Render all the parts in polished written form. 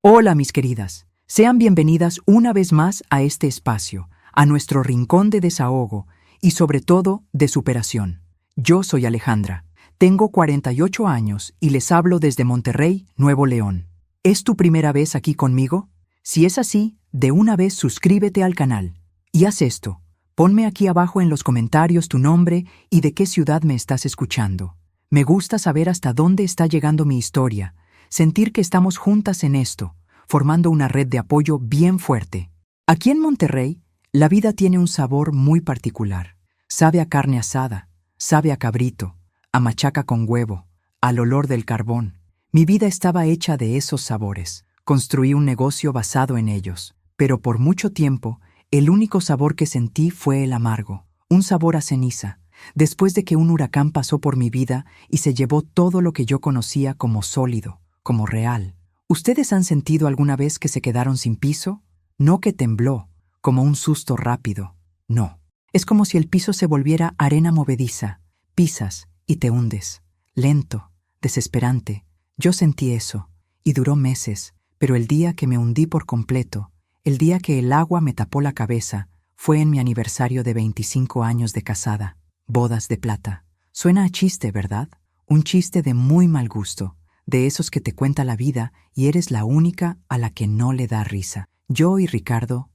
Hola, mis queridas. Sean bienvenidas una vez más a este espacio, a nuestro rincón de desahogo y sobre todo de superación. Yo soy Alejandra. Tengo 48 años y les hablo desde Monterrey, Nuevo León. ¿Es tu primera vez aquí conmigo? Si es así, de una vez suscríbete al canal. Y haz esto. Ponme aquí abajo en los comentarios tu nombre y de qué ciudad me estás escuchando. Me gusta saber hasta dónde está llegando mi historia, sentir que estamos juntas en esto, formando una red de apoyo bien fuerte. Aquí en Monterrey, la vida tiene un sabor muy particular. Sabe a carne asada, sabe a cabrito, a machaca con huevo, al olor del carbón. Mi vida estaba hecha de esos sabores. Construí un negocio basado en ellos, pero por mucho tiempo, el único sabor que sentí fue el amargo, un sabor a ceniza, después de que un huracán pasó por mi vida y se llevó todo lo que yo conocía como sólido, como real. ¿Ustedes han sentido alguna vez que se quedaron sin piso? No que tembló, como un susto rápido. No. Es como si el piso se volviera arena movediza. Pisas y te hundes. Lento, desesperante. Yo sentí eso, y duró meses, pero el día que me hundí por completo, el día que el agua me tapó la cabeza, fue en mi aniversario de 25 años de casada. Bodas de plata. Suena a chiste, ¿verdad? Un chiste de muy mal gusto, de esos que te cuenta la vida y eres la única a la que no le da risa. Yo y Ricardo,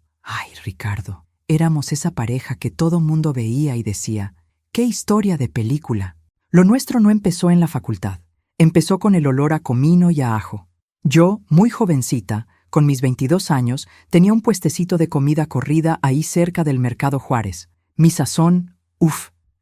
Ricardo, éramos esa pareja que todo mundo veía y decía, ¡qué historia de película! Lo nuestro no empezó en la facultad. Empezó con el olor a comino y a ajo. Yo, muy jovencita, con mis 22 años, tenía un puestecito de comida corrida ahí cerca del Mercado Juárez. Mi sazón,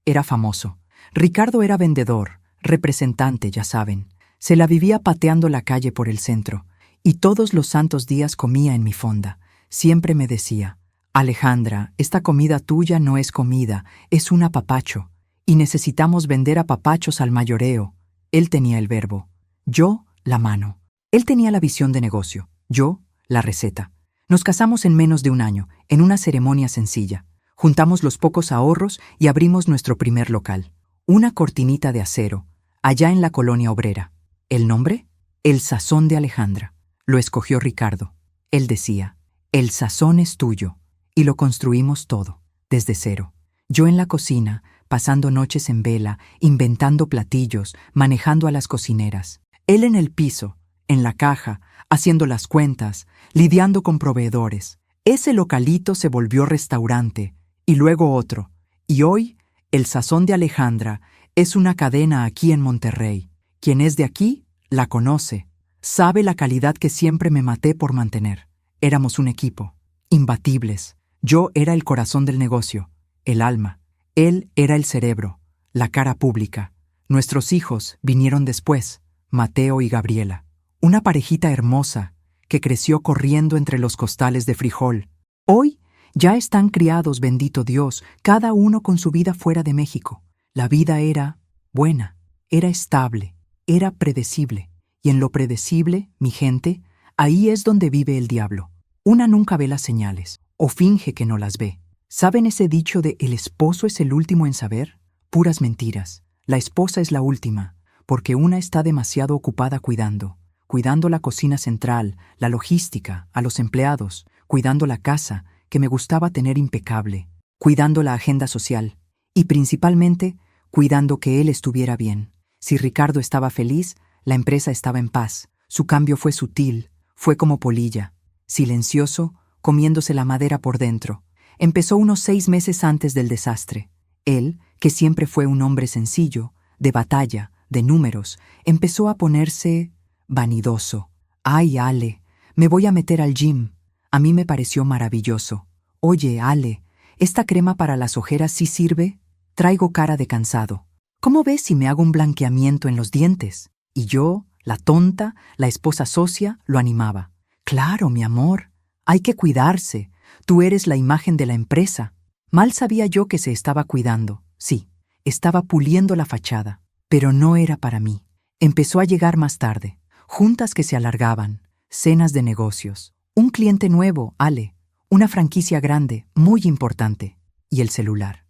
era famoso. Ricardo era vendedor, representante, ya saben. Se la vivía pateando la calle por el centro, y todos los santos días comía en mi fonda. Siempre me decía, Alejandra, esta comida tuya no es comida, es un apapacho, y necesitamos vender apapachos al mayoreo. Él tenía el verbo, yo la mano. Él tenía la visión de negocio, yo la receta. Nos casamos en menos de un año, en una ceremonia sencilla. Juntamos los pocos ahorros y abrimos nuestro primer local, una cortinita de acero, allá en la colonia obrera. ¿El nombre? El Sazón de Alejandra. Lo escogió Ricardo. Él decía, el sazón es tuyo, y lo construimos todo, desde cero. Yo en la cocina, pasando noches en vela, inventando platillos, manejando a las cocineras. Él en el piso, en la caja, haciendo las cuentas, lidiando con proveedores. Ese localito se volvió restaurante, y luego otro. Y hoy, el Sazón de Alejandra es una cadena aquí en Monterrey. Quien es de aquí, la conoce. Sabe la calidad que siempre me maté por mantener. Éramos un equipo, imbatibles. Yo era el corazón del negocio, el alma. Él era el cerebro, la cara pública. Nuestros hijos vinieron después, Mateo y Gabriela. Una parejita hermosa que creció corriendo entre los costales de frijol. Hoy ya están criados, bendito Dios, cada uno con su vida fuera de México. La vida era buena, era estable, era predecible. Y en lo predecible, mi gente, ahí es donde vive el diablo. Una nunca ve las señales, o finge que no las ve. ¿Saben ese dicho de el esposo es el último en saber? Puras mentiras. La esposa es la última, porque una está demasiado ocupada cuidando la cocina central, la logística, a los empleados, cuidando la casa, que me gustaba tener impecable, cuidando la agenda social, y principalmente, cuidando que él estuviera bien. Si Ricardo estaba feliz, la empresa estaba en paz. Su cambio fue sutil, fue como polilla, silencioso, comiéndose la madera por dentro. Empezó unos 6 meses antes del desastre. Él, que siempre fue un hombre sencillo, de batalla, de números, empezó a ponerse vanidoso. «Ay, Ale, me voy a meter al gym». A mí me pareció maravilloso. «Oye, Ale, ¿esta crema para las ojeras sí sirve? Traigo cara de cansado. ¿Cómo ves si me hago un blanqueamiento en los dientes?» Y yo, la tonta, la esposa socia, lo animaba. «Claro, mi amor, hay que cuidarse. Tú eres la imagen de la empresa». Mal sabía yo que se estaba cuidando. Sí, estaba puliendo la fachada. Pero no era para mí. Empezó a llegar más tarde. Juntas que se alargaban, cenas de negocios. Un cliente nuevo, Ale. Una franquicia grande, muy importante. Y el celular.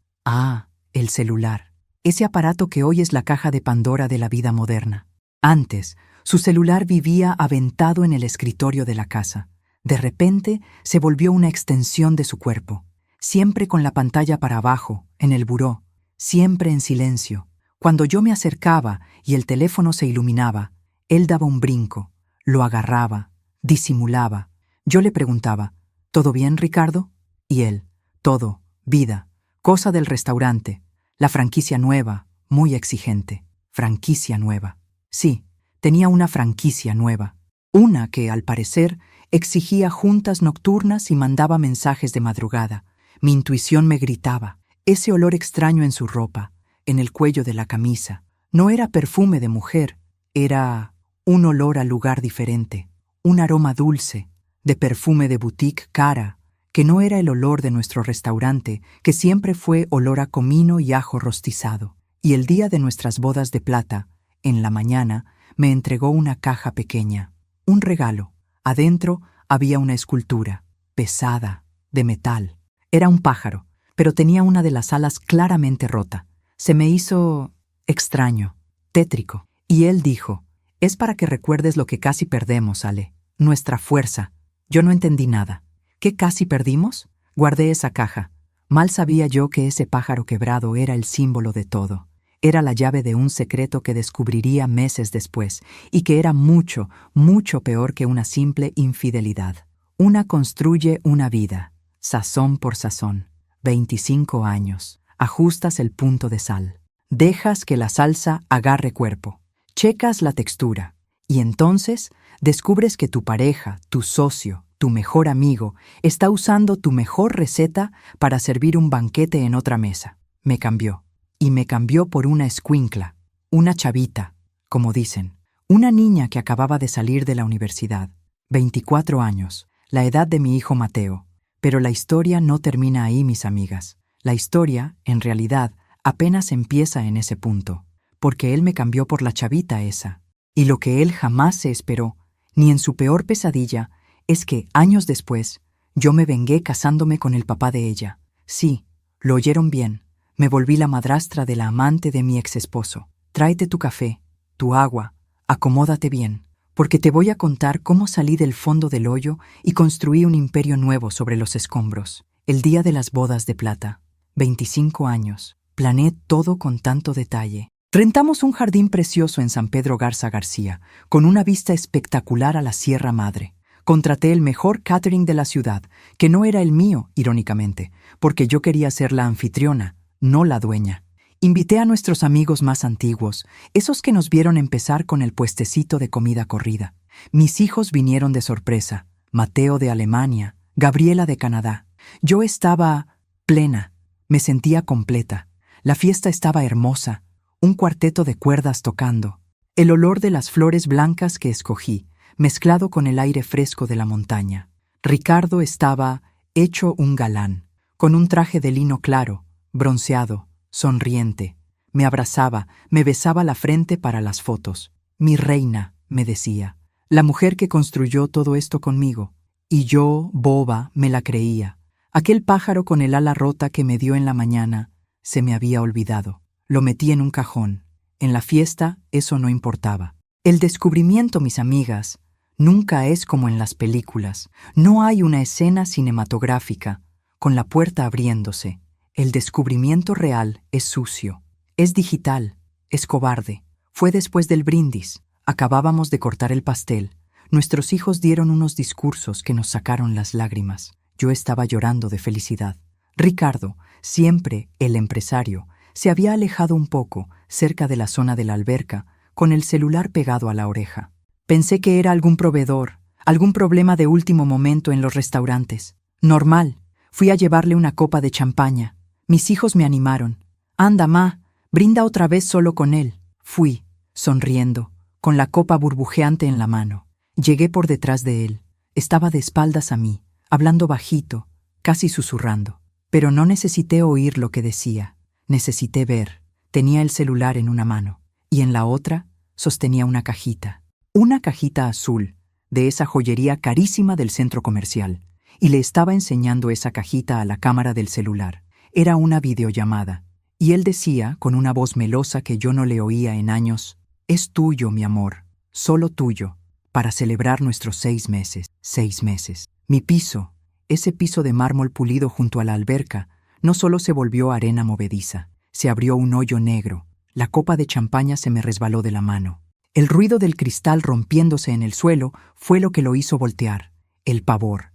El celular. Ese aparato que hoy es la caja de Pandora de la vida moderna. Antes, su celular vivía aventado en el escritorio de la casa. De repente, se volvió una extensión de su cuerpo, siempre con la pantalla para abajo, en el buró, siempre en silencio. Cuando yo me acercaba y el teléfono se iluminaba, él daba un brinco, lo agarraba, disimulaba. Yo le preguntaba, ¿todo bien, Ricardo? Y él, todo, vida, cosa del restaurante, la franquicia nueva, muy exigente, franquicia nueva. Sí, tenía una franquicia nueva, una que, al parecer, exigía juntas nocturnas y mandaba mensajes de madrugada. Mi intuición me gritaba, ese olor extraño en su ropa, en el cuello de la camisa, no era perfume de mujer, era un olor a lugar diferente, un aroma dulce, de perfume de boutique cara, que no era el olor de nuestro restaurante, que siempre fue olor a comino y ajo rostizado. Y el día de nuestras bodas de plata, en la mañana, me entregó una caja pequeña, un regalo. Adentro había una escultura, pesada, de metal. Era un pájaro, pero tenía una de las alas claramente rota. Se me hizo extraño, tétrico. Y él dijo, es para que recuerdes lo que casi perdemos, Ale, nuestra fuerza. Yo no entendí nada. ¿Qué casi perdimos? Guardé esa caja. Mal sabía yo que ese pájaro quebrado era el símbolo de todo. Era la llave de un secreto que descubriría meses después, y que era mucho, mucho peor que una simple infidelidad. Una construye una vida, sazón por sazón. 25 años. Ajustas el punto de sal. Dejas que la salsa agarre cuerpo. Checas la textura. Y entonces descubres que tu pareja, tu socio, tu mejor amigo, está usando tu mejor receta para servir un banquete en otra mesa. Me cambió. Y me cambió por una escuincla, una chavita, como dicen, una niña que acababa de salir de la universidad, 24 años, la edad de mi hijo Mateo. Pero la historia no termina ahí, mis amigas. La historia, en realidad, apenas empieza en ese punto, porque él me cambió por la chavita esa. Y lo que él jamás se esperó, ni en su peor pesadilla, es que, años después, yo me vengué casándome con el papá de ella. Sí, lo oyeron bien. Me volví la madrastra de la amante de mi exesposo. Tráete tu café, tu agua, acomódate bien, porque te voy a contar cómo salí del fondo del hoyo y construí un imperio nuevo sobre los escombros. El día de las bodas de plata, 25 años, planeé todo con tanto detalle. Rentamos un jardín precioso en San Pedro Garza García, con una vista espectacular a la Sierra Madre. Contraté el mejor catering de la ciudad, que no era el mío, irónicamente, porque yo quería ser la anfitriona, no la dueña. Invité a nuestros amigos más antiguos, esos que nos vieron empezar con el puestecito de comida corrida. Mis hijos vinieron de sorpresa, Mateo de Alemania, Gabriela de Canadá. Yo estaba plena, me sentía completa. La fiesta estaba hermosa, un cuarteto de cuerdas tocando. El olor de las flores blancas que escogí, mezclado con el aire fresco de la montaña. Ricardo estaba hecho un galán, con un traje de lino claro, bronceado, sonriente. Me abrazaba, me besaba la frente para las fotos. Mi reina, me decía, la mujer que construyó todo esto conmigo. Y yo, boba, me la creía. Aquel pájaro con el ala rota que me dio en la mañana se me había olvidado. Lo metí en un cajón. En la fiesta eso no importaba. El descubrimiento, mis amigas, nunca es como en las películas. No hay una escena cinematográfica, con la puerta abriéndose. El descubrimiento real es sucio, es digital, es cobarde. Fue después del brindis. Acabábamos de cortar el pastel. Nuestros hijos dieron unos discursos que nos sacaron las lágrimas. Yo estaba llorando de felicidad. Ricardo, siempre el empresario, se había alejado un poco, cerca de la zona de la alberca, con el celular pegado a la oreja. Pensé que era algún proveedor, algún problema de último momento en los restaurantes. Normal. Fui a llevarle una copa de champaña. Mis hijos me animaron. Anda, ma, brinda otra vez solo con él. Fui, sonriendo, con la copa burbujeante en la mano. Llegué por detrás de él. Estaba de espaldas a mí, hablando bajito, casi susurrando. Pero no necesité oír lo que decía. Necesité ver. Tenía el celular en una mano, y en la otra sostenía una cajita. Una cajita azul, de esa joyería carísima del centro comercial. Y le estaba enseñando esa cajita a la cámara del celular. Era una videollamada, y él decía, con una voz melosa que yo no le oía en años, Es tuyo, mi amor, solo tuyo, para celebrar nuestros 6 meses, 6 meses. Mi piso, ese piso de mármol pulido junto a la alberca, no solo se volvió arena movediza, se abrió un hoyo negro. La copa de champaña se me resbaló de la mano. El ruido del cristal rompiéndose en el suelo fue lo que lo hizo voltear. El pavor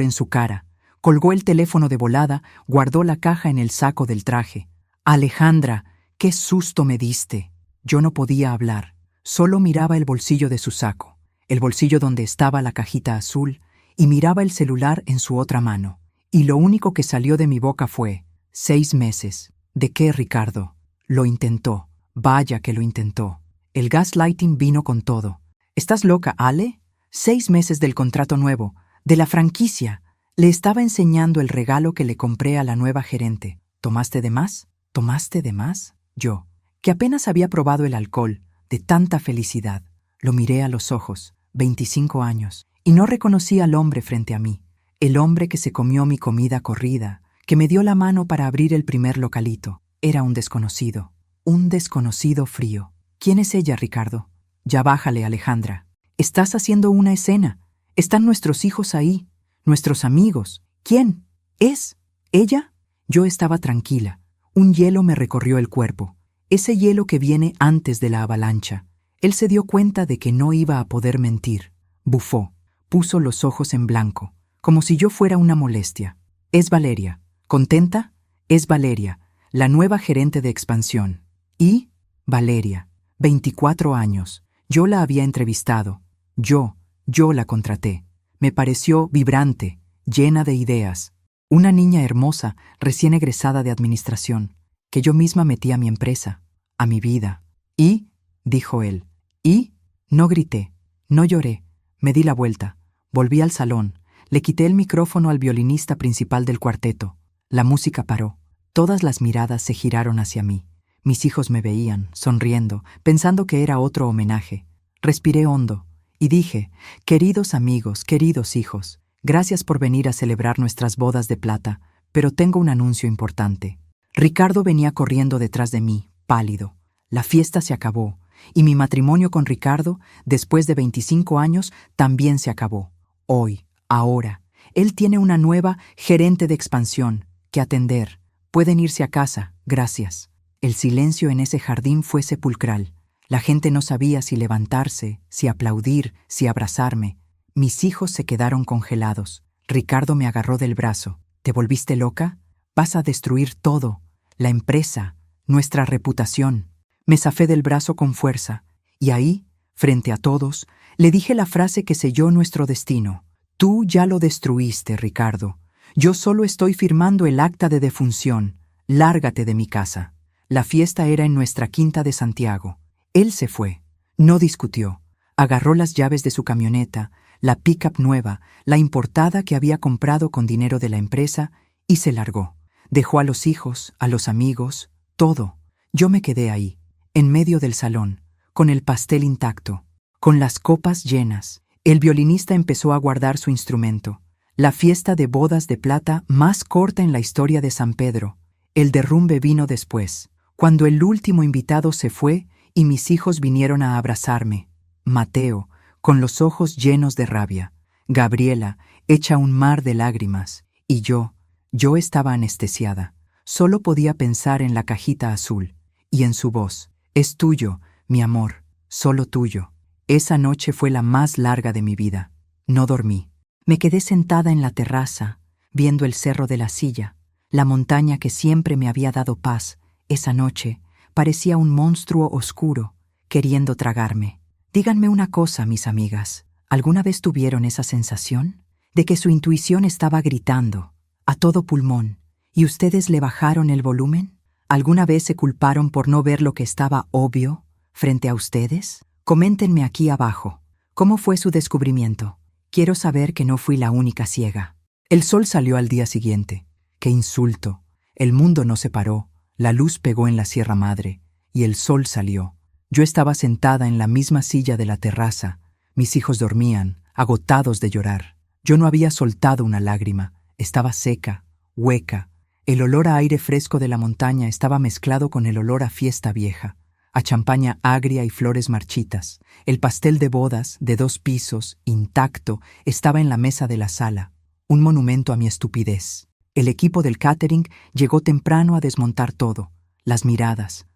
en su cara. Colgó el teléfono de volada, guardó la caja en el saco del traje. Alejandra, qué susto me diste. Yo no podía hablar, solo miraba el bolsillo de su saco, el bolsillo donde estaba la cajita azul, y miraba el celular en su otra mano. Y lo único que salió de mi boca fue: 6 meses. ¿De qué, Ricardo? Lo intentó, vaya que lo intentó. El gaslighting vino con todo. ¿Estás loca, Ale? 6 meses del contrato nuevo, de la franquicia. Le estaba enseñando el regalo que le compré a la nueva gerente. ¿Tomaste de más? ¿Tomaste de más? Yo, que apenas había probado el alcohol, de tanta felicidad, lo miré a los ojos, 25 años, y no reconocí al hombre frente a mí, el hombre que se comió mi comida corrida, que me dio la mano para abrir el primer localito. Era un desconocido frío. ¿Quién es ella, Ricardo? Ya bájale, Alejandra. Estás haciendo una escena. Están nuestros hijos ahí, nuestros amigos. ¿Quién? ¿Es? ¿Ella? Yo estaba tranquila. Un hielo me recorrió el cuerpo. Ese hielo que viene antes de la avalancha. Él se dio cuenta de que no iba a poder mentir. Bufó, puso los ojos en blanco, como si yo fuera una molestia. Es Valeria. ¿Contenta? Es Valeria, la nueva gerente de expansión. ¿Y? Valeria, 24 años. Yo la había entrevistado. Yo la contraté. Me pareció vibrante, llena de ideas. Una niña hermosa, recién egresada de administración, que yo misma metí a mi empresa, a mi vida. ¿Y? Dijo él. ¿Y? No grité, no lloré. Me di la vuelta, volví al salón, le quité el micrófono al violinista principal del cuarteto. La música paró. Todas las miradas se giraron hacia mí. Mis hijos me veían, sonriendo, pensando que era otro homenaje. Respiré hondo y dije: queridos amigos, queridos hijos, gracias por venir a celebrar nuestras bodas de plata, pero tengo un anuncio importante. Ricardo venía corriendo detrás de mí, pálido. La fiesta se acabó, y mi matrimonio con Ricardo, después de 25 años, también se acabó. Hoy, ahora, él tiene una nueva gerente de expansión que atender. Pueden irse a casa, gracias. El silencio en ese jardín fue sepulcral. La gente no sabía si levantarse, si aplaudir, si abrazarme. Mis hijos se quedaron congelados. Ricardo me agarró del brazo. ¿Te volviste loca? Vas a destruir todo. La empresa, nuestra reputación. Me zafé del brazo con fuerza. Y ahí, frente a todos, le dije la frase que selló nuestro destino. Tú ya lo destruiste, Ricardo. Yo solo estoy firmando el acta de defunción. Lárgate de mi casa. La fiesta era en nuestra quinta de Santiago. Él se fue. No discutió. Agarró las llaves de su camioneta, la pick-up nueva, la importada que había comprado con dinero de la empresa, y se largó. Dejó a los hijos, a los amigos, todo. Yo me quedé ahí, en medio del salón, con el pastel intacto, con las copas llenas. El violinista empezó a guardar su instrumento. La fiesta de bodas de plata más corta en la historia de San Pedro. El derrumbe vino después, cuando el último invitado se fue y mis hijos vinieron a abrazarme. Mateo, con los ojos llenos de rabia. Gabriela, hecha un mar de lágrimas. Y yo estaba anestesiada. Solo podía pensar en la cajita azul y en su voz. Es tuyo, mi amor, solo tuyo. Esa noche fue la más larga de mi vida. No dormí. Me quedé sentada en la terraza, viendo el cerro de la Silla. La montaña que siempre me había dado paz, esa noche, parecía un monstruo oscuro, queriendo tragarme. Díganme una cosa, mis amigas. ¿Alguna vez tuvieron esa sensación? De que su intuición estaba gritando, a todo pulmón, y ustedes le bajaron el volumen? ¿Alguna vez se culparon por no ver lo que estaba obvio frente a ustedes? Coméntenme aquí abajo. ¿Cómo fue su descubrimiento? Quiero saber que no fui la única ciega. El sol salió al día siguiente. ¡Qué insulto! El mundo no se paró, la luz pegó en la Sierra Madre, y el sol salió. Yo estaba sentada en la misma silla de la terraza. Mis hijos dormían, agotados de llorar. Yo no había soltado una lágrima. Estaba seca, hueca. El olor a aire fresco de la montaña estaba mezclado con el olor a fiesta vieja. a champaña agria y flores marchitas. El pastel de bodas, de 2 pisos, intacto, estaba en la mesa de la sala, un monumento a mi estupidez. El equipo del catering llegó temprano a desmontar todo. Las miradas.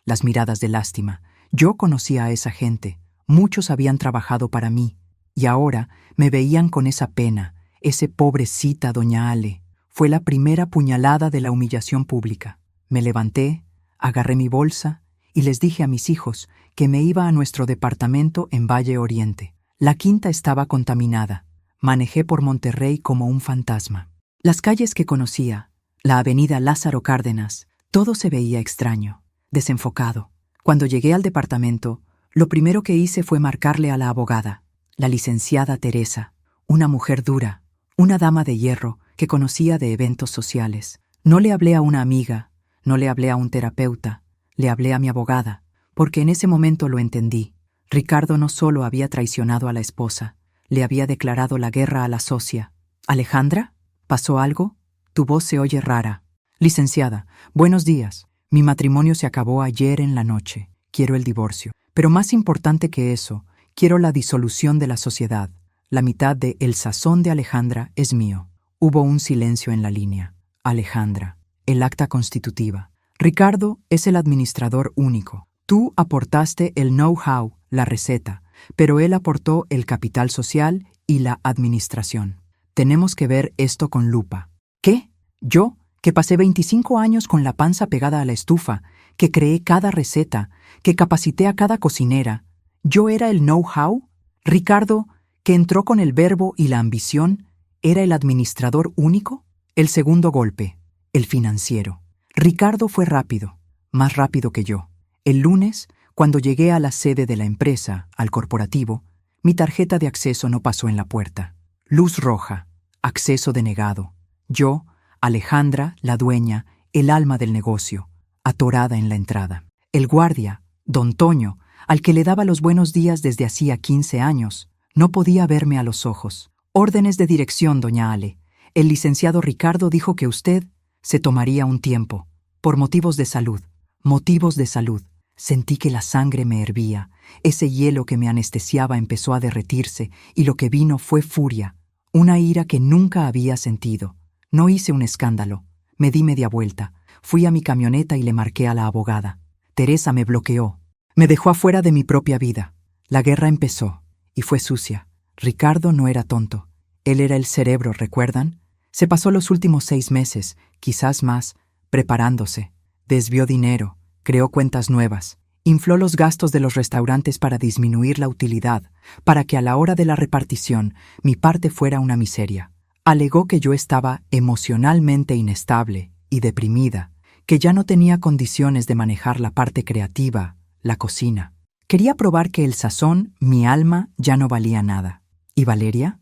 Las miradas de lástima. Yo conocía a esa gente. Muchos habían trabajado para mí. Y ahora me veían con esa pena. Ese pobrecita doña Ale. Fue la primera puñalada de la humillación pública. Me levanté, agarré mi bolsa y les dije a mis hijos que me iba a nuestro departamento en Valle Oriente. La quinta estaba contaminada. Manejé por Monterrey como un fantasma. Las calles que conocía, la avenida Lázaro Cárdenas, todo se veía extraño, desenfocado. Cuando llegué al departamento, lo primero que hice fue marcarle a la abogada, la licenciada Teresa, una mujer dura, una dama de hierro que conocía de eventos sociales. No le hablé a una amiga, no le hablé a un terapeuta, le hablé a mi abogada, porque en ese momento lo entendí. Ricardo no solo había traicionado a la esposa, le había declarado la guerra a la socia. ¿Alejandra? ¿Pasó algo? Tu voz se oye rara. Licenciada, buenos días. Mi matrimonio se acabó ayer en la noche. Quiero el divorcio. Pero más importante que eso, quiero la disolución de la sociedad. La mitad de El Sazón de Alejandra es mío. Hubo un silencio en la línea. Alejandra, el acta constitutiva. Ricardo es el administrador único. Tú aportaste el know-how, la receta, pero él aportó el capital social y la administración. Tenemos que ver esto con lupa. ¿Qué? ¿Yo, que pasé 25 años con la panza pegada a la estufa, que creé cada receta, que capacité a cada cocinera? ¿Yo era el know-how? ¿Ricardo, que entró con el verbo y la ambición, era el administrador único? El segundo golpe, el financiero. Ricardo fue rápido, más rápido que yo. El lunes, cuando llegué a la sede de la empresa, al corporativo, mi tarjeta de acceso no pasó en la puerta. Luz roja, acceso denegado. Yo, Alejandra, la dueña, el alma del negocio, atorada en la entrada. El guardia, don Toño, al que le daba los buenos días desde hacía 15 años, no podía verme a los ojos. Órdenes de dirección, doña Ale. El licenciado Ricardo dijo que usted se tomaría un tiempo, por motivos de salud. Motivos de salud. Sentí que la sangre me hervía. Ese hielo que me anestesiaba empezó a derretirse y lo que vino fue furia, una ira que nunca había sentido. No hice un escándalo. Me di media vuelta. Fui a mi camioneta y le marqué a la abogada. Teresa me bloqueó. Me dejó afuera de mi propia vida. La guerra empezó y fue sucia. Ricardo no era tonto. Él era el cerebro, ¿recuerdan? Se pasó los últimos 6 meses, quizás más, preparándose. Desvió dinero, creó cuentas nuevas, infló los gastos de los restaurantes para disminuir la utilidad, para que a la hora de la repartición mi parte fuera una miseria. Alegó que yo estaba emocionalmente inestable y deprimida, que ya no tenía condiciones de manejar la parte creativa, la cocina. Quería probar que el sazón, mi alma, ya no valía nada. ¿Y Valeria?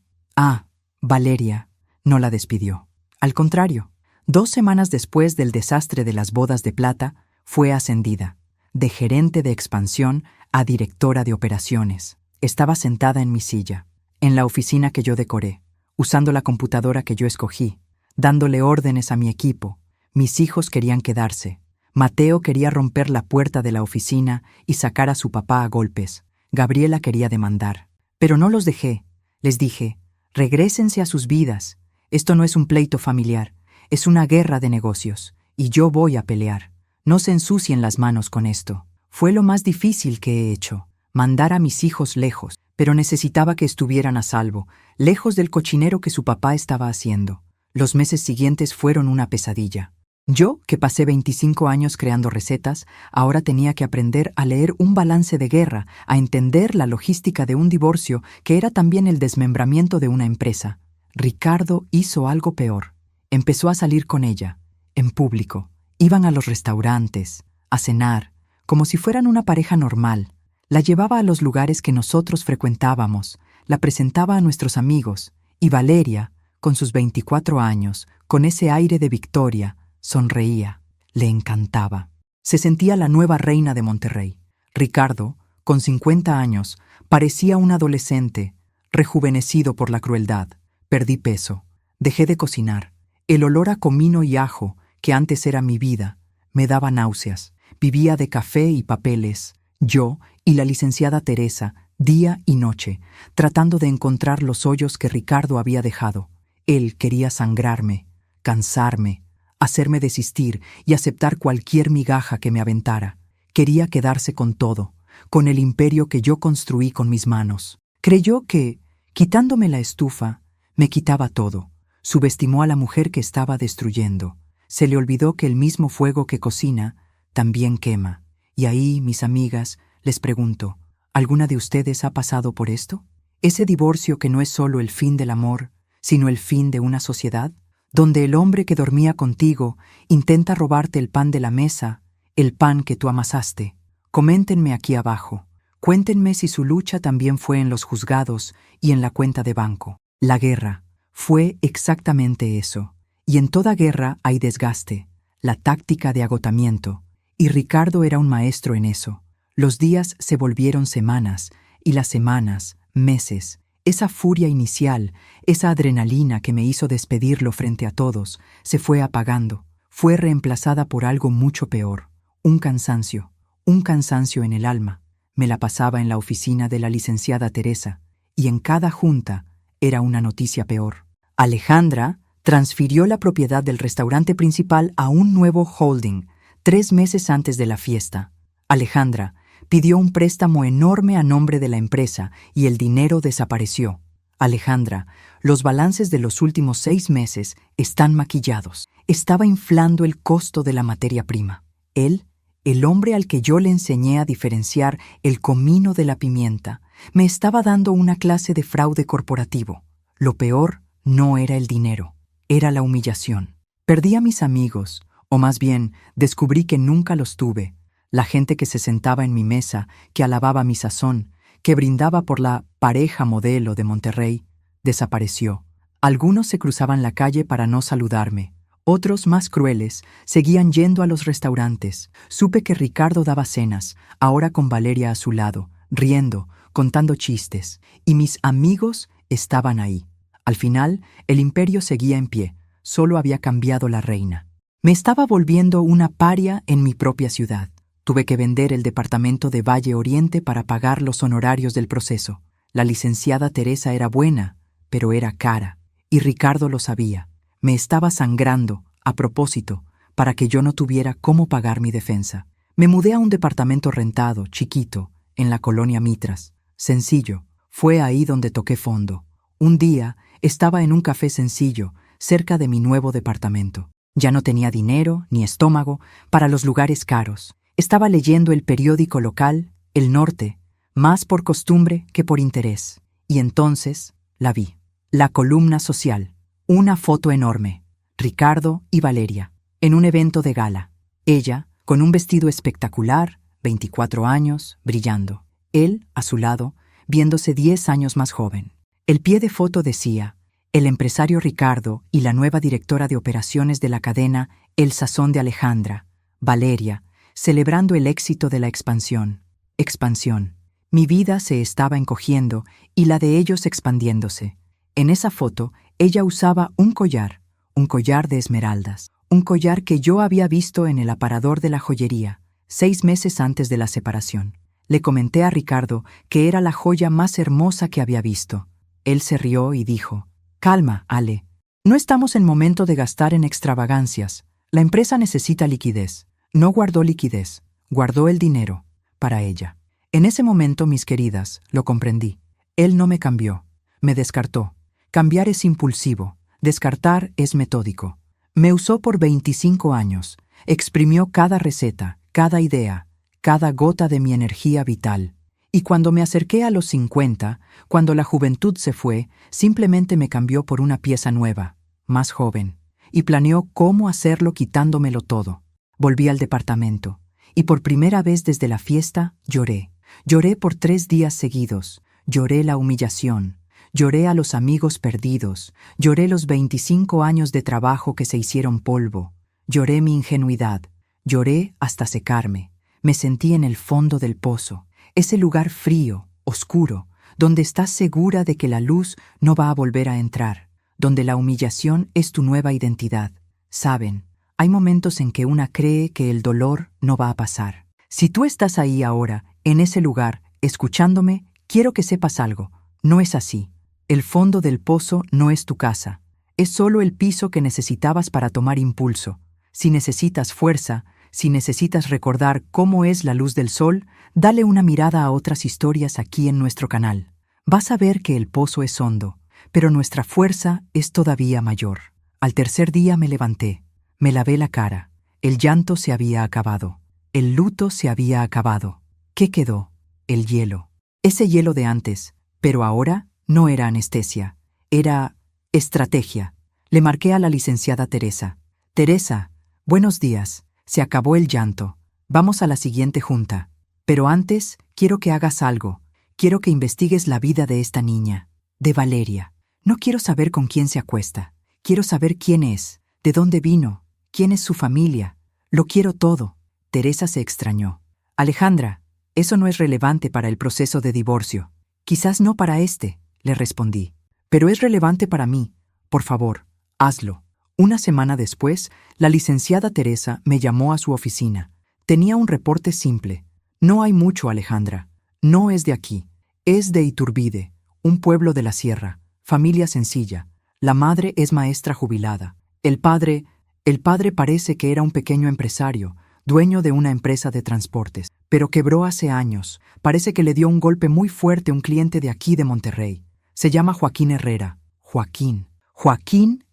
Valeria no la despidió. Al contrario, 2 semanas después del desastre de las bodas de plata, fue ascendida, de gerente de expansión a directora de operaciones. Estaba sentada en mi silla, en la oficina que yo decoré, usando la computadora que yo escogí, dándole órdenes a mi equipo. Mis hijos querían quedarse. Mateo quería romper la puerta de la oficina y sacar a su papá a golpes. Gabriela quería demandar. Pero no los dejé. Les dije, regrésense a sus vidas. Esto no es un pleito familiar, es una guerra de negocios, y yo voy a pelear. No se ensucien las manos con esto. Fue lo más difícil que he hecho, mandar a mis hijos lejos, pero necesitaba que estuvieran a salvo, lejos del cochinero que su papá estaba haciendo. Los meses siguientes fueron una pesadilla. Yo, que pasé 25 años creando recetas, ahora tenía que aprender a leer un balance de guerra, a entender la logística de un divorcio, que era también el desmembramiento de una empresa. Ricardo hizo algo peor. Empezó a salir con ella, en público. Iban a los restaurantes, a cenar, como si fueran una pareja normal. La llevaba a los lugares que nosotros frecuentábamos, la presentaba a nuestros amigos, y Valeria, con sus 24 años, con ese aire de victoria, sonreía. Le encantaba. Se sentía la nueva reina de Monterrey. Ricardo, con 50 años, parecía un adolescente, rejuvenecido por la crueldad. Perdí peso. Dejé de cocinar. El olor a comino y ajo, que antes era mi vida, me daba náuseas. Vivía de café y papeles, yo y la licenciada Teresa, día y noche, tratando de encontrar los hoyos que Ricardo había dejado. Él quería sangrarme, cansarme, hacerme desistir y aceptar cualquier migaja que me aventara. Quería quedarse con todo, con el imperio que yo construí con mis manos. Creyó que, quitándome la estufa, me quitaba todo. Subestimó a la mujer que estaba destruyendo. Se le olvidó que el mismo fuego que cocina también quema. Y ahí, mis amigas, les pregunto, ¿alguna de ustedes ha pasado por esto? Ese divorcio que no es solo el fin del amor, sino el fin de una sociedad, donde el hombre que dormía contigo intenta robarte el pan de la mesa, el pan que tú amasaste. Coméntenme aquí abajo. Cuéntenme si su lucha también fue en los juzgados y en la cuenta de banco. La guerra fue exactamente eso. Y en toda guerra hay desgaste, la táctica de agotamiento. Y Ricardo era un maestro en eso. Los días se volvieron semanas, y las semanas, meses. Esa furia inicial, esa adrenalina que me hizo despedirlo frente a todos, se fue apagando. Fue reemplazada por algo mucho peor. Un cansancio en el alma. Me la pasaba en la oficina de la licenciada Teresa, y en cada junta era una noticia peor. Alejandra transfirió la propiedad del restaurante principal a un nuevo holding, 3 meses antes de la fiesta. Alejandra pidió un préstamo enorme a nombre de la empresa y el dinero desapareció. Alejandra, los balances de los últimos 6 meses están maquillados. Estaba inflando el costo de la materia prima. Él, el hombre al que yo le enseñé a diferenciar el comino de la pimienta, me estaba dando una clase de fraude corporativo. Lo peor no era el dinero, era la humillación. Perdí a mis amigos, o más bien, descubrí que nunca los tuve. La gente que se sentaba en mi mesa, que alababa mi sazón, que brindaba por la pareja modelo de Monterrey, desapareció. Algunos se cruzaban la calle para no saludarme. Otros, más crueles, seguían yendo a los restaurantes. Supe que Ricardo daba cenas, ahora con Valeria a su lado, riendo, contando chistes, y mis amigos estaban ahí. Al final, el imperio seguía en pie, solo había cambiado la reina. Me estaba volviendo una paria en mi propia ciudad. Tuve que vender el departamento de Valle Oriente para pagar los honorarios del proceso. La licenciada Teresa era buena, pero era cara, y Ricardo lo sabía. Me estaba sangrando, a propósito, para que yo no tuviera cómo pagar mi defensa. Me mudé a un departamento rentado, chiquito, en la colonia Mitras. Sencillo, fue ahí donde toqué fondo. Un día estaba en un café sencillo, cerca de mi nuevo departamento. Ya no tenía dinero ni estómago para los lugares caros. Estaba leyendo el periódico local, El Norte, más por costumbre que por interés. Y entonces la vi. La columna social. Una foto enorme. Ricardo y Valeria, en un evento de gala. Ella, con un vestido espectacular, 24 años, brillando. Él, a su lado, viéndose 10 años más joven. El pie de foto decía, el empresario Ricardo y la nueva directora de operaciones de la cadena El Sazón de Alejandra, Valeria, celebrando el éxito de la expansión. Expansión. Mi vida se estaba encogiendo y la de ellos expandiéndose. En esa foto, ella usaba un collar de esmeraldas, un collar que yo había visto en el aparador de la joyería, 6 meses antes de la separación. Le comenté a Ricardo que era la joya más hermosa que había visto. Él se rió y dijo, «Calma, Ale. No estamos en momento de gastar en extravagancias. La empresa necesita liquidez». No guardó liquidez, guardó el dinero para ella. En ese momento, mis queridas, lo comprendí. Él no me cambió, me descartó. Cambiar es impulsivo, descartar es metódico. Me usó por 25 años, exprimió cada receta, cada idea, cada gota de mi energía vital. Y cuando me acerqué a los 50, cuando la juventud se fue, simplemente me cambió por una pieza nueva, más joven, y planeó cómo hacerlo quitándomelo todo. Volví al departamento, y por primera vez desde la fiesta lloré. Lloré por 3 días seguidos, lloré la humillación, lloré a los amigos perdidos, lloré los 25 años de trabajo que se hicieron polvo, lloré mi ingenuidad, lloré hasta secarme. Me sentí en el fondo del pozo, ese lugar frío, oscuro, donde estás segura de que la luz no va a volver a entrar, donde la humillación es tu nueva identidad. Saben, Hay momentos en que una cree que el dolor no va a pasar. Si tú estás ahí ahora, en ese lugar, escuchándome, quiero que sepas algo. No es así. El fondo del pozo no es tu casa. Es solo el piso que necesitabas para tomar impulso. Si necesitas fuerza, si necesitas recordar cómo es la luz del sol, dale una mirada a otras historias aquí en nuestro canal. Vas a ver que el pozo es hondo, pero nuestra fuerza es todavía mayor. Al tercer día me levanté, me lavé la cara. El llanto se había acabado. El luto se había acabado. ¿Qué quedó? El hielo. Ese hielo de antes, pero ahora no era anestesia, era estrategia. Le marqué a la licenciada Teresa. Teresa, buenos días. Se acabó el llanto. Vamos a la siguiente junta. Pero antes, quiero que hagas algo. Quiero que investigues la vida de esta niña, de Valeria. No quiero saber con quién se acuesta. Quiero saber quién es, de dónde vino, quién es su familia. Lo quiero todo. Teresa se extrañó. Alejandra, eso no es relevante para el proceso de divorcio. Quizás no para este, le respondí. Pero es relevante para mí. Por favor, hazlo. Una semana después, la licenciada Teresa me llamó a su oficina. Tenía un reporte simple. No hay mucho, Alejandra. No es de aquí. Es de Iturbide, un pueblo de la sierra. Familia sencilla. La madre es maestra jubilada. El padre parece que era un pequeño empresario, dueño de una empresa de transportes, pero quebró hace años. Parece que le dio un golpe muy fuerte a un cliente de aquí de Monterrey. Se llama Joaquín Herrera. Joaquín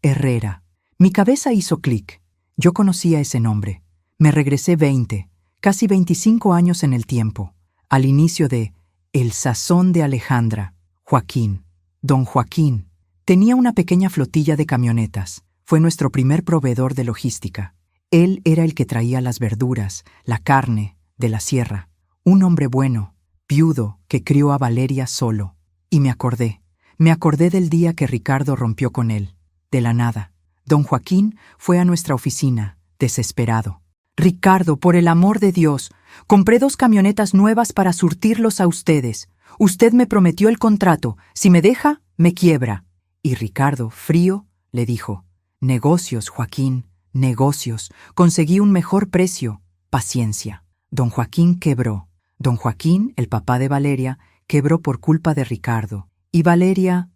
Herrera. Mi cabeza hizo clic. Yo conocía ese nombre. Me regresé 20, casi 25 años en el tiempo, al inicio de El Sazón de Alejandra. Joaquín. Don Joaquín. Tenía una pequeña flotilla de camionetas. Fue nuestro primer proveedor de logística. Él era el que traía las verduras, la carne, de la sierra. Un hombre bueno, viudo, que crió a Valeria solo. Y me acordé del día que Ricardo rompió con él, de la nada. Don Joaquín fue a nuestra oficina, desesperado. Ricardo, por el amor de Dios, compré 2 camionetas nuevas para surtirlos a ustedes. Usted me prometió el contrato. Si me deja, me quiebra. Y Ricardo, frío, le dijo, negocios, Joaquín, negocios. Conseguí un mejor precio. Paciencia. Don Joaquín quebró. Don Joaquín, el papá de Valeria, quebró por culpa de Ricardo. Y Valeria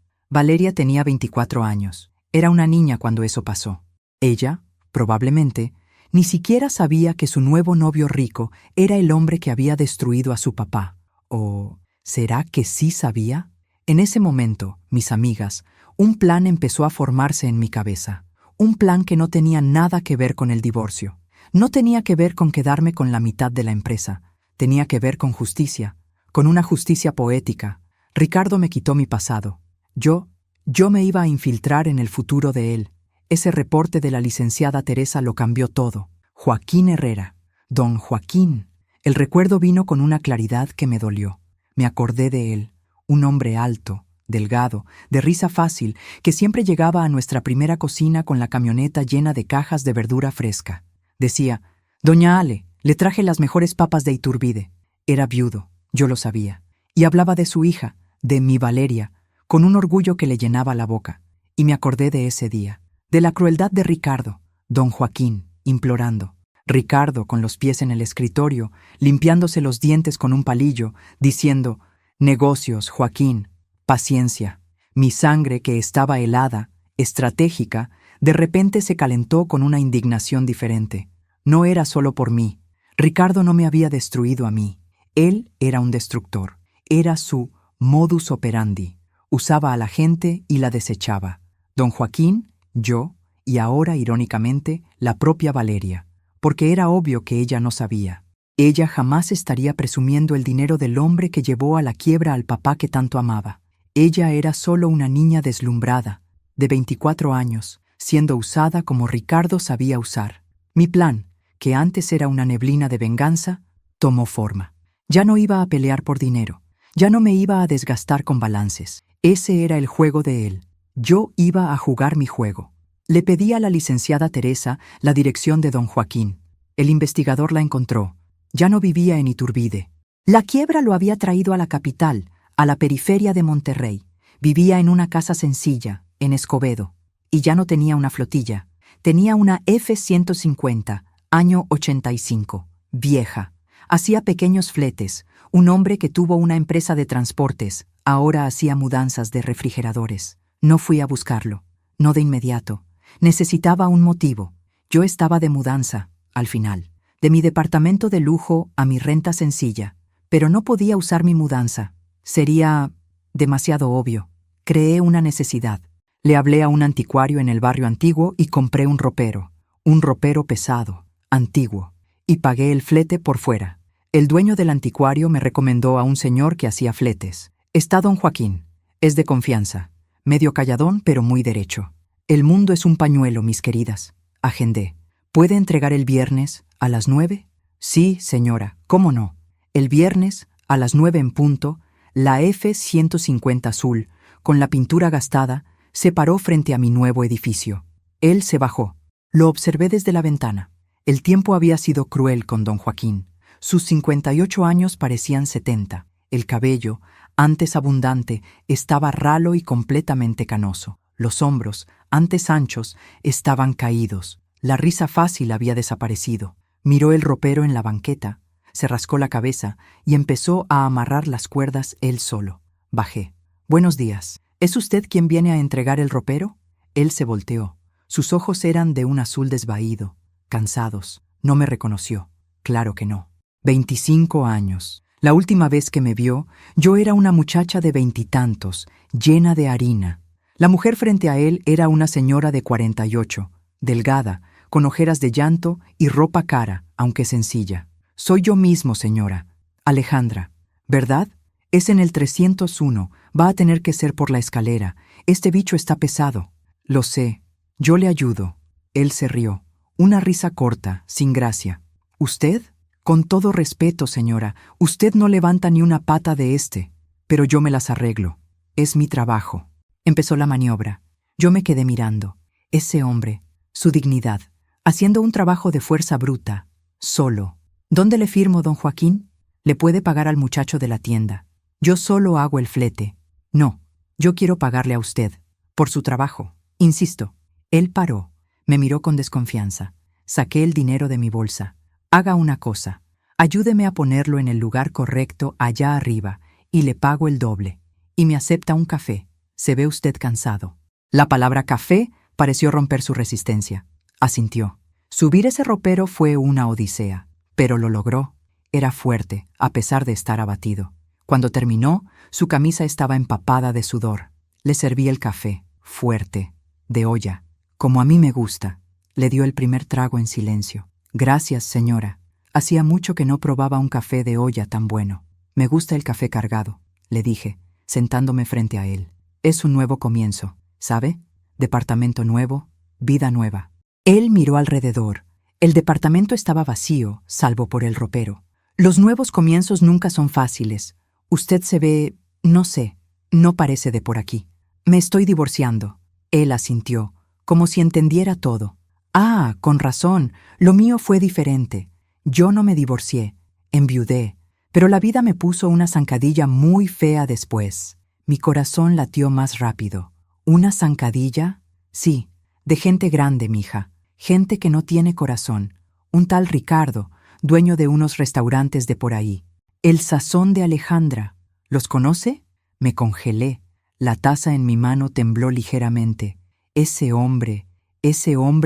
tenía 24 años. Era una niña cuando eso pasó. Ella, probablemente, ni siquiera sabía que su nuevo novio rico era el hombre que había destruido a su papá. ¿O será que sí sabía? En ese momento, mis amigas, un plan empezó a formarse en mi cabeza. Un plan que no tenía nada que ver con el divorcio. No tenía que ver con quedarme con la mitad de la empresa. Tenía que ver con justicia, con una justicia poética. Ricardo me quitó mi pasado. Yo me iba a infiltrar en el futuro de él. Ese reporte de la licenciada Teresa lo cambió todo. Joaquín Herrera. Don Joaquín. El recuerdo vino con una claridad que me dolió. Me acordé de él. Un hombre alto, delgado, de risa fácil, que siempre llegaba a nuestra primera cocina con la camioneta llena de cajas de verdura fresca. Decía, «Doña Ale, le traje las mejores papas de Iturbide». Era viudo, yo lo sabía. Y hablaba de su hija, de mi Valeria, con un orgullo que le llenaba la boca. Y me acordé de ese día, de la crueldad de Ricardo, don Joaquín, implorando. Ricardo con los pies en el escritorio, limpiándose los dientes con un palillo, diciendo, «Negocios, Joaquín, paciencia». Mi sangre, que estaba helada, estratégica, de repente se calentó con una indignación diferente. No era solo por mí. Ricardo no me había destruido a mí. Él era un destructor. Era su modus operandi. Usaba a la gente y la desechaba. Don Joaquín, yo, y ahora, irónicamente, la propia Valeria, porque era obvio que ella no sabía. Ella jamás estaría presumiendo el dinero del hombre que llevó a la quiebra al papá que tanto amaba. Ella era solo una niña deslumbrada, de 24 años, siendo usada como Ricardo sabía usar. Mi plan, que antes era una neblina de venganza, tomó forma. Ya no iba a pelear por dinero. Ya no me iba a desgastar con balances. Ese era el juego de él. Yo iba a jugar mi juego. Le pedí a la licenciada Teresa la dirección de don Joaquín. El investigador la encontró. Ya no vivía en Iturbide. La quiebra lo había traído a la capital, a la periferia de Monterrey. Vivía en una casa sencilla, en Escobedo. Y ya no tenía una flotilla. Tenía una F-150, año 85, vieja. Hacía pequeños fletes. Un hombre que tuvo una empresa de transportes, ahora hacía mudanzas de refrigeradores. No fui a buscarlo. No de inmediato. Necesitaba un motivo. Yo estaba de mudanza, al final. De mi departamento de lujo a mi renta sencilla. Pero no podía usar mi mudanza. Sería demasiado obvio. Creé una necesidad. Le hablé a un anticuario en el barrio antiguo y compré un ropero. Un ropero pesado, antiguo. Y pagué el flete por fuera. El dueño del anticuario me recomendó a un señor que hacía fletes. Está don Joaquín. Es de confianza. Medio calladón, pero muy derecho. El mundo es un pañuelo, mis queridas. Agendé. ¿Puede entregar el viernes a las 9? Sí, señora, ¿cómo no? El viernes, a las 9 en punto, la F-150 azul, con la pintura gastada, se paró frente a mi nuevo edificio. Él se bajó. Lo observé desde la ventana. El tiempo había sido cruel con don Joaquín. Sus 58 años parecían 70. El cabello, antes abundante, estaba ralo y completamente canoso. Los hombros, antes anchos, estaban caídos. La risa fácil había desaparecido. Miró el ropero en la banqueta, se rascó la cabeza y empezó a amarrar las cuerdas él solo. Bajé. Buenos días. ¿Es usted quien viene a entregar el ropero? Él se volteó. Sus ojos eran de un azul desvaído, cansados. No me reconoció. Claro que no. 25 años. La última vez que me vio, yo era una muchacha de 20 y tantos, llena de harina. La mujer frente a él era una señora de 48, delgada, con ojeras de llanto y ropa cara, aunque sencilla. Soy yo mismo, señora. Alejandra. ¿Verdad? Es en el 301. Va a tener que ser por la escalera. Este bicho está pesado. Lo sé. Yo le ayudo. Él se rió. Una risa corta, sin gracia. ¿Usted? Con todo respeto, señora, usted no levanta ni una pata de este. Pero yo me las arreglo. Es mi trabajo. Empezó la maniobra. Yo me quedé mirando. Ese hombre, su dignidad, haciendo un trabajo de fuerza bruta, solo. ¿Dónde le firmo, don Joaquín? Le puede pagar al muchacho de la tienda. Yo solo hago el flete. No, yo quiero pagarle a usted. Por su trabajo. Insisto. Él paró. Me miró con desconfianza. Saqué el dinero de mi bolsa. Haga una cosa. Ayúdeme a ponerlo en el lugar correcto allá arriba y le pago el doble. Y me acepta un café. Se ve usted cansado. La palabra café pareció romper su resistencia. Asintió. Subir ese ropero fue una odisea, pero lo logró. Era fuerte, a pesar de estar abatido. Cuando terminó, su camisa estaba empapada de sudor. Le serví el café, fuerte, de olla, como a mí me gusta. Le dio el primer trago en silencio. Gracias, señora. Hacía mucho que no probaba un café de olla tan bueno. Me gusta el café cargado, le dije, sentándome frente a él. Es un nuevo comienzo, ¿sabe? Departamento nuevo, vida nueva. Él miró alrededor. El departamento estaba vacío, salvo por el ropero. Los nuevos comienzos nunca son fáciles. Usted se ve, no sé, no parece de por aquí. Me estoy divorciando. Él asintió, como si entendiera todo. Ah, con razón, lo mío fue diferente. Yo no me divorcié, enviudé, pero la vida me puso una zancadilla muy fea después. Mi corazón latió más rápido. ¿Una zancadilla? Sí, de gente grande, mija. Gente que no tiene corazón. Un tal Ricardo, dueño de unos restaurantes de por ahí. El Sazón de Alejandra. ¿Los conoce? Me congelé. La taza en mi mano tembló ligeramente. Ese hombre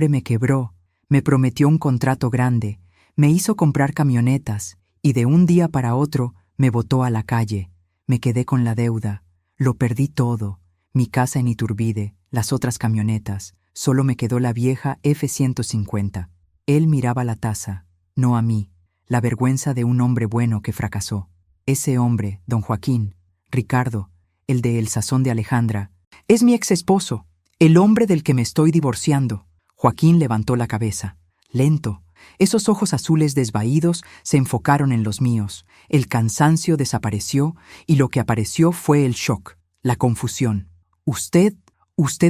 me quebró. Me prometió un contrato grande. Me hizo comprar camionetas y de un día para otro me botó a la calle. Me quedé con la deuda. Lo perdí todo. Mi casa en Iturbide, las otras camionetas. Solo me quedó la vieja F-150. Él miraba la taza, no a mí. La vergüenza de un hombre bueno que fracasó. Ese hombre, don Joaquín, Ricardo, el de El Sazón de Alejandra, es mi ex esposo, el hombre del que me estoy divorciando. Joaquín levantó la cabeza, lento. Esos ojos azules desvaídos se enfocaron en los míos. El cansancio desapareció y lo que apareció fue el shock, la confusión. ¿Usted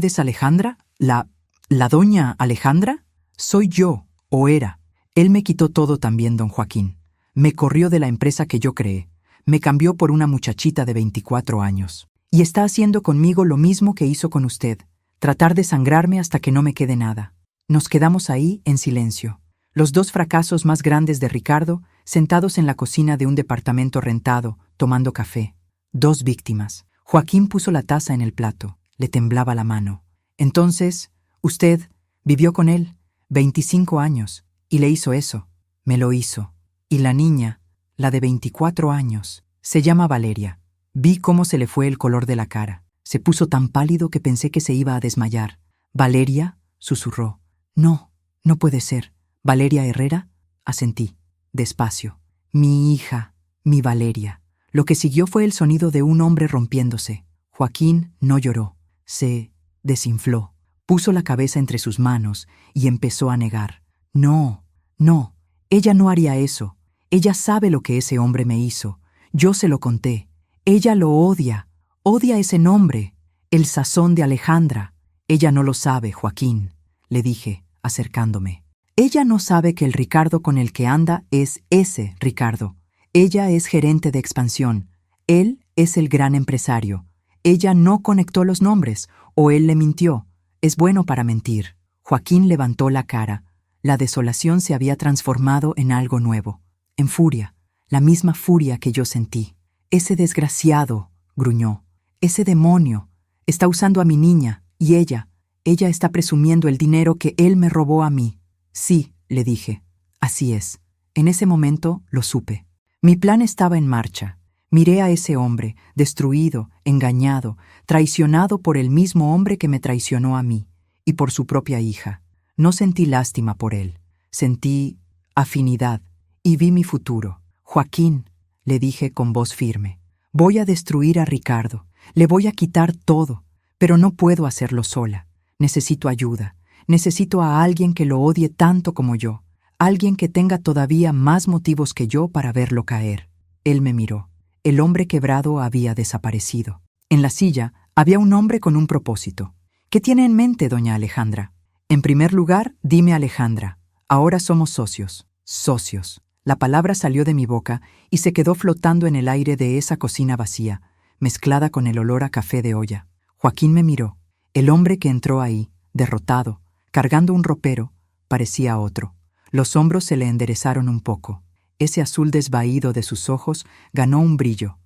es Alejandra? ¿La doña Alejandra? Soy yo, o era. Él me quitó todo también, don Joaquín. Me corrió de la empresa que yo creé. Me cambió por una muchachita de 24 años. Y está haciendo conmigo lo mismo que hizo con usted. Tratar de sangrarme hasta que no me quede nada. Nos quedamos ahí en silencio. Los dos fracasos más grandes de Ricardo, sentados en la cocina de un departamento rentado, tomando café. Dos víctimas. Joaquín puso la taza en el plato. Le temblaba la mano. Entonces, usted vivió con él 25 años y le hizo eso. Me lo hizo. Y la niña, la de 24 años, se llama Valeria. Vi cómo se le fue el color de la cara. Se puso tan pálido que pensé que se iba a desmayar. «¿Valeria?», susurró. «No, no puede ser. ¿Valeria Herrera?», asentí, despacio. «Mi hija, mi Valeria». Lo que siguió fue el sonido de un hombre rompiéndose. Joaquín no lloró. Se desinfló. Puso la cabeza entre sus manos y empezó a negar. «No, no, ella no haría eso. Ella sabe lo que ese hombre me hizo. Yo se lo conté. Ella lo odia. Odia ese nombre. El Sazón de Alejandra. Ella no lo sabe, Joaquín», le dije, acercándome. «Ella no sabe que el Ricardo con el que anda es ese Ricardo. Ella es gerente de expansión. Él es el gran empresario. Ella no conectó los nombres, o él le mintió. Es bueno para mentir». Joaquín levantó la cara. La desolación se había transformado en algo nuevo. En furia, la misma furia que yo sentí. «Ese desgraciado», gruñó. «Ese demonio. Está usando a mi niña, y ella está presumiendo el dinero que él me robó a mí». «Sí», le dije. «Así es». En ese momento lo supe. Mi plan estaba en marcha. Miré a ese hombre, destruido, engañado, traicionado por el mismo hombre que me traicionó a mí, y por su propia hija. No sentí lástima por él. Sentí afinidad, y vi mi futuro. «Joaquín», le dije con voz firme, «voy a destruir a Ricardo. Le voy a quitar todo, pero no puedo hacerlo sola. Necesito ayuda. Necesito a alguien que lo odie tanto como yo. Alguien que tenga todavía más motivos que yo para verlo caer». Él me miró. El hombre quebrado había desaparecido. En la silla había un hombre con un propósito. «¿Qué tiene en mente, doña Alejandra?» «En primer lugar, dime, Alejandra, ahora somos socios». «Socios». La palabra salió de mi boca y se quedó flotando en el aire de esa cocina vacía, mezclada con el olor a café de olla. Joaquín me miró. El hombre que entró ahí, derrotado, cargando un ropero, parecía otro. Los hombros se le enderezaron un poco. Ese azul desvaído de sus ojos ganó un brillo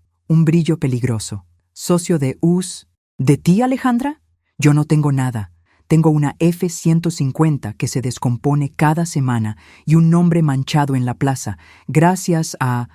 peligroso. «Socio de US». «¿De ti, Alejandra? Yo no tengo nada. Tengo una F-150 que se descompone cada semana y un nombre manchado en la plaza, gracias a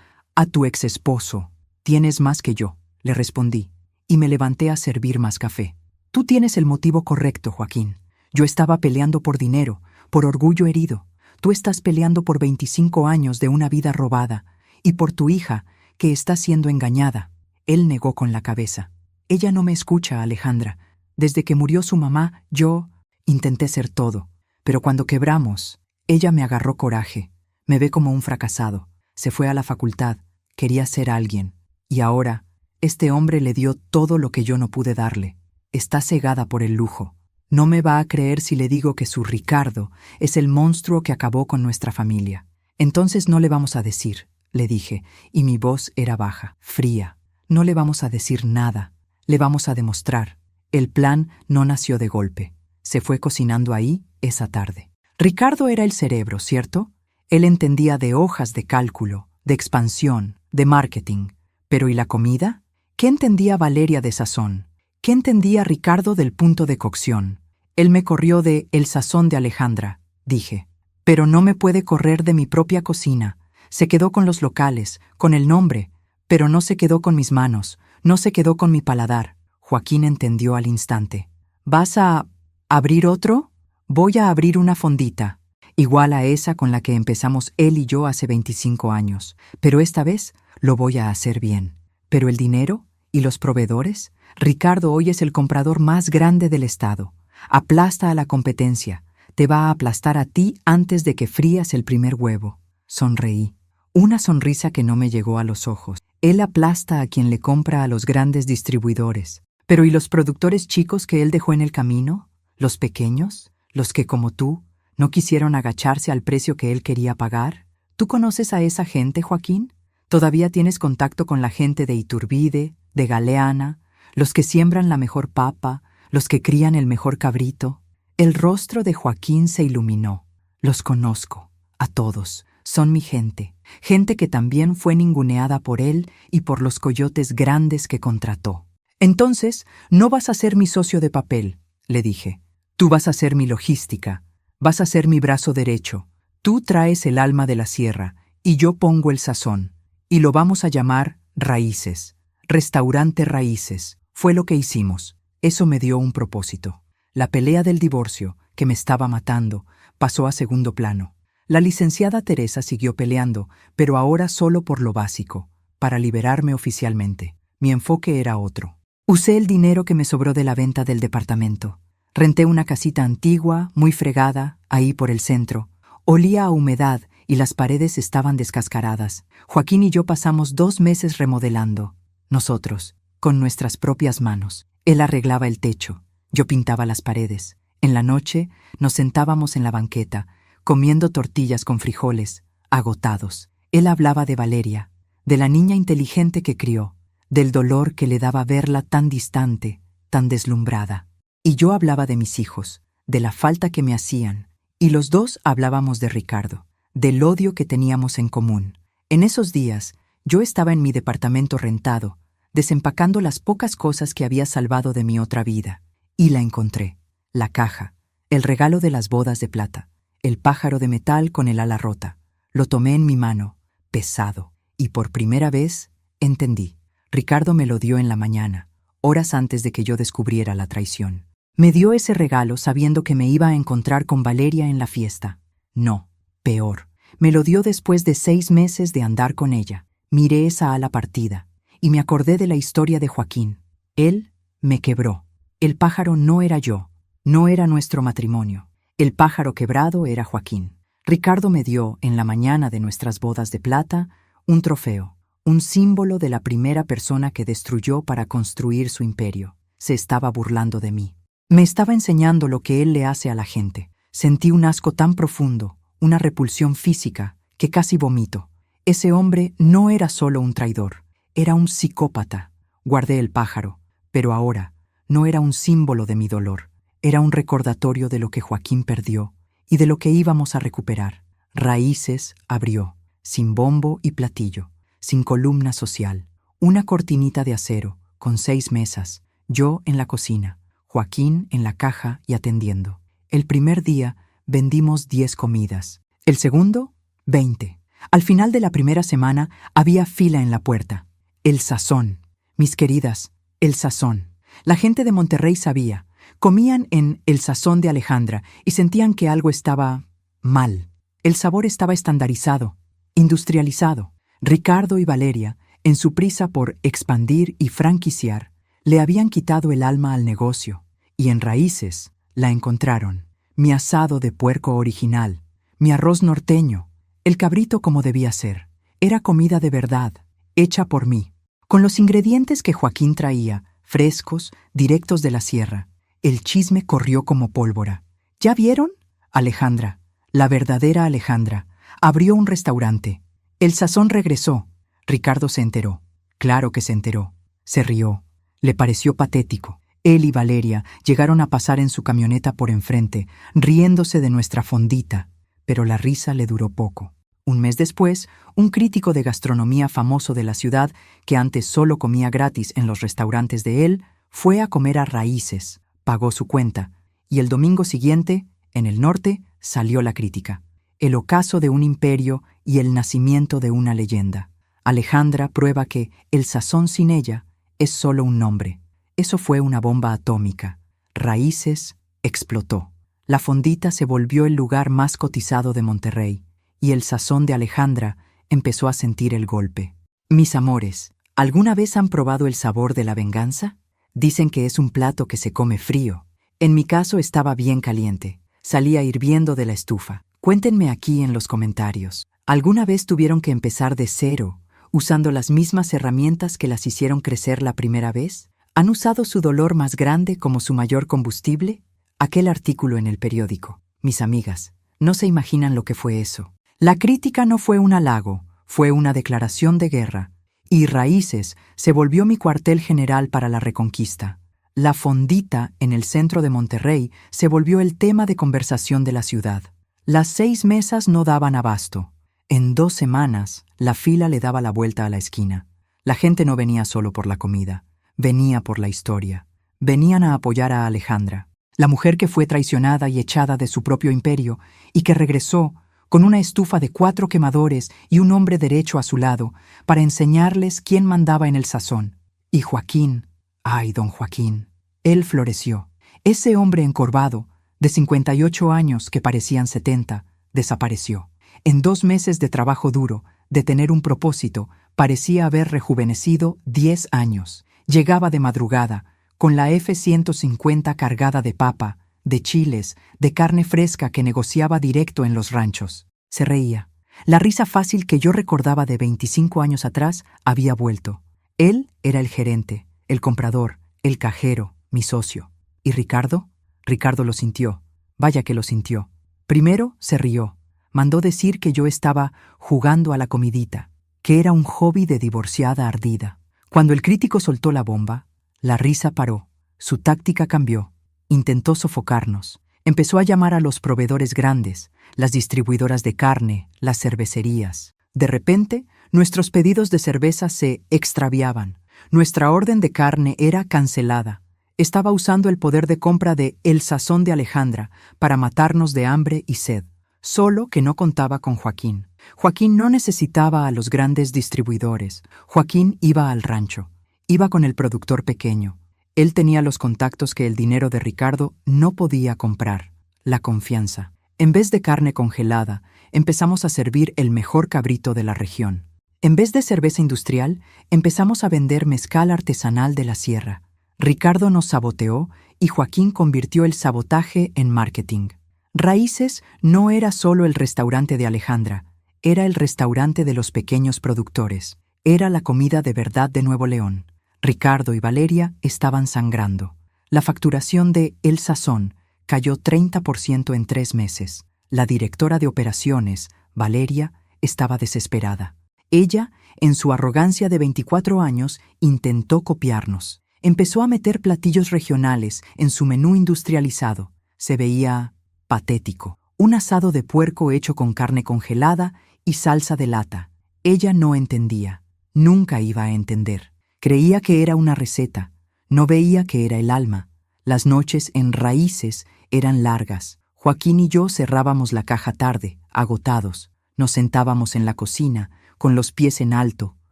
tu ex esposo». «Tienes más que yo», le respondí, y me levanté a servir más café. «Tú tienes el motivo correcto, Joaquín. Yo estaba peleando por dinero, por orgullo herido. Tú estás peleando por 25 años de una vida robada y por tu hija, que está siendo engañada». Él negó con la cabeza. «Ella no me escucha, Alejandra. Desde que murió su mamá, yo intenté ser todo. Pero cuando quebramos, ella me agarró coraje. Me ve como un fracasado. Se fue a la facultad. Quería ser alguien. Y ahora, este hombre le dio todo lo que yo no pude darle. Está cegada por el lujo. No me va a creer si le digo que su Ricardo es el monstruo que acabó con nuestra familia. Entonces no le vamos a decir», le dije, y mi voz era baja, fría. «No le vamos a decir nada. Le vamos a demostrar». El plan no nació de golpe. Se fue cocinando ahí esa tarde. Ricardo era el cerebro, ¿cierto? Él entendía de hojas de cálculo, de expansión, de marketing. ¿Pero y la comida? ¿Qué entendía Valeria de sazón? ¿Qué entendía Ricardo del punto de cocción? Él me corrió de El Sazón de Alejandra, dije. Pero no me puede correr de mi propia cocina. Se quedó con los locales, con el nombre, pero no se quedó con mis manos, no se quedó con mi paladar. Joaquín entendió al instante. «¿Vas a abrir otro?» «Voy a abrir una fondita, igual a esa con la que empezamos él y yo hace 25 años, pero esta vez lo voy a hacer bien». «¿Pero el dinero? ¿Y los proveedores?» «Ricardo hoy es el comprador más grande del estado. Aplasta a la competencia. Te va a aplastar a ti antes de que frías el primer huevo». Sonreí. Una sonrisa que no me llegó a los ojos. Él aplasta a quien le compra a los grandes distribuidores. «¿Pero y los productores chicos que él dejó en el camino? ¿Los pequeños? ¿Los que, como tú, no quisieron agacharse al precio que él quería pagar? ¿Tú conoces a esa gente, Joaquín? ¿Todavía tienes contacto con la gente de Iturbide, de Galeana, los que siembran la mejor papa, los que crían el mejor cabrito? El rostro de Joaquín se iluminó. Los conozco, a todos. Son mi gente, gente que también fue ninguneada por él y por los coyotes grandes que contrató. Entonces, no vas a ser mi socio de papel, le dije. Tú vas a ser mi logística, vas a ser mi brazo derecho. Tú traes el alma de la sierra y yo pongo el sazón. Y lo vamos a llamar Raíces. Restaurante Raíces. Fue lo que hicimos. Eso me dio un propósito. La pelea del divorcio, que me estaba matando, pasó a segundo plano. La licenciada Teresa siguió peleando, pero ahora solo por lo básico, para liberarme oficialmente. Mi enfoque era otro. Usé el dinero que me sobró de la venta del departamento. Renté una casita antigua, muy fregada, ahí por el centro. Olía a humedad y las paredes estaban descascaradas. Joaquín y yo pasamos 2 meses remodelando. Nosotros, con nuestras propias manos. Él arreglaba el techo, yo pintaba las paredes. En la noche nos sentábamos en la banqueta, comiendo tortillas con frijoles, agotados. Él hablaba de Valeria, de la niña inteligente que crió, del dolor que le daba verla tan distante, tan deslumbrada. Y yo hablaba de mis hijos, de la falta que me hacían, y los dos hablábamos de Ricardo, del odio que teníamos en común. En esos días, yo estaba en mi departamento rentado, desempacando las pocas cosas que había salvado de mi otra vida, y la encontré, la caja, el regalo de las bodas de plata, el pájaro de metal con el ala rota. Lo tomé en mi mano, pesado, y por primera vez entendí. Ricardo me lo dio en la mañana, horas antes de que yo descubriera la traición. Me dio ese regalo sabiendo que me iba a encontrar con Valeria en la fiesta. No, peor. Me lo dio después de 6 meses de andar con ella. Miré esa ala partida y me acordé de la historia de Joaquín. Él me quebró. El pájaro no era yo, no era nuestro matrimonio. El pájaro quebrado era Joaquín. Ricardo me dio, en la mañana de nuestras bodas de plata, un trofeo, un símbolo de la primera persona que destruyó para construir su imperio. Se estaba burlando de mí. Me estaba enseñando lo que él le hace a la gente. Sentí un asco tan profundo, una repulsión física, que casi vomito. Ese hombre no era solo un traidor, era un psicópata. Guardé el pájaro, pero ahora no era un símbolo de mi dolor. Era un recordatorio de lo que Joaquín perdió y de lo que íbamos a recuperar. Raíces abrió, sin bombo y platillo, sin columna social, una cortinita de acero, con 6 mesas, yo en la cocina, Joaquín en la caja y atendiendo. El primer día vendimos 10 comidas, el segundo, 20. Al final de la primera semana había fila en la puerta. El sazón, mis queridas, el sazón. La gente de Monterrey sabía. Comían en El Sazón de Alejandra y sentían que algo estaba mal. El sabor estaba estandarizado, industrializado. Ricardo y Valeria, en su prisa por expandir y franquiciar, le habían quitado el alma al negocio, y en Raíces la encontraron. Mi asado de puerco original, mi arroz norteño, el cabrito como debía ser. Era comida de verdad, hecha por mí, con los ingredientes que Joaquín traía, frescos, directos de la sierra. El chisme corrió como pólvora. ¿Ya vieron? Alejandra, la verdadera Alejandra, abrió un restaurante. El sazón regresó. Ricardo se enteró. Claro que se enteró. Se rió. Le pareció patético. Él y Valeria llegaron a pasar en su camioneta por enfrente, riéndose de nuestra fondita, pero la risa le duró poco. Un mes después, un crítico de gastronomía famoso de la ciudad, que antes solo comía gratis en los restaurantes de él, fue a comer a Raíces. Pagó su cuenta, y el domingo siguiente, en el norte, salió la crítica. El ocaso de un imperio y el nacimiento de una leyenda. Alejandra prueba que el sazón sin ella es solo un nombre. Eso fue una bomba atómica. Raíces explotó. La fondita se volvió el lugar más cotizado de Monterrey, y el sazón de Alejandra empezó a sentir el golpe. Mis amores, ¿alguna vez han probado el sabor de la venganza? Dicen que es un plato que se come frío. En mi caso estaba bien caliente. Salía hirviendo de la estufa. Cuéntenme aquí en los comentarios. ¿Alguna vez tuvieron que empezar de cero, usando las mismas herramientas que las hicieron crecer la primera vez? ¿Han usado su dolor más grande como su mayor combustible? Aquel artículo en el periódico. Mis amigas, no se imaginan lo que fue eso. La crítica no fue un halago, fue una declaración de guerra. Y Raíces se volvió mi cuartel general para la reconquista. La fondita en el centro de Monterrey se volvió el tema de conversación de la ciudad. Las 6 mesas no daban abasto. En 2 semanas, la fila le daba la vuelta a la esquina. La gente no venía solo por la comida, venía por la historia. Venían a apoyar a Alejandra, la mujer que fue traicionada y echada de su propio imperio y que regresó con una estufa de 4 quemadores y un hombre derecho a su lado para enseñarles quién mandaba en el sazón. Y Joaquín, ay, don Joaquín, él floreció. Ese hombre encorvado, de 58 años que parecían 70, desapareció. En 2 meses de trabajo duro, de tener un propósito, parecía haber rejuvenecido 10 años. Llegaba de madrugada, con la F-150 cargada de papa, de chiles, de carne fresca que negociaba directo en los ranchos. Se reía. La risa fácil que yo recordaba de 25 años atrás había vuelto. Él era el gerente, el comprador, el cajero, mi socio. ¿Y Ricardo? Ricardo lo sintió. Vaya que lo sintió. Primero se rió. Mandó decir que yo estaba jugando a la comidita, que era un hobby de divorciada ardida. Cuando el crítico soltó la bomba, la risa paró. Su táctica cambió. Intentó sofocarnos. Empezó a llamar a los proveedores grandes, las distribuidoras de carne, las cervecerías. De repente, nuestros pedidos de cerveza se extraviaban. Nuestra orden de carne era cancelada. Estaba usando el poder de compra de El Sazón de Alejandra para matarnos de hambre y sed. Solo que no contaba con Joaquín. Joaquín no necesitaba a los grandes distribuidores. Joaquín iba al rancho. Iba con el productor pequeño. Él tenía los contactos que el dinero de Ricardo no podía comprar. La confianza. En vez de carne congelada, empezamos a servir el mejor cabrito de la región. En vez de cerveza industrial, empezamos a vender mezcal artesanal de la sierra. Ricardo nos saboteó y Joaquín convirtió el sabotaje en marketing. Raíces no era solo el restaurante de Alejandra, era el restaurante de los pequeños productores. Era la comida de verdad de Nuevo León. Ricardo y Valeria estaban sangrando. La facturación de El Sazón cayó 30% en 3 meses. La directora de operaciones, Valeria, estaba desesperada. Ella, en su arrogancia de 24 años, intentó copiarnos. Empezó a meter platillos regionales en su menú industrializado. Se veía patético. Un asado de puerco hecho con carne congelada y salsa de lata. Ella no entendía. Nunca iba a entender. Creía que era una receta. No veía que era el alma. Las noches en Raíces eran largas. Joaquín y yo cerrábamos la caja tarde, agotados. Nos sentábamos en la cocina, con los pies en alto,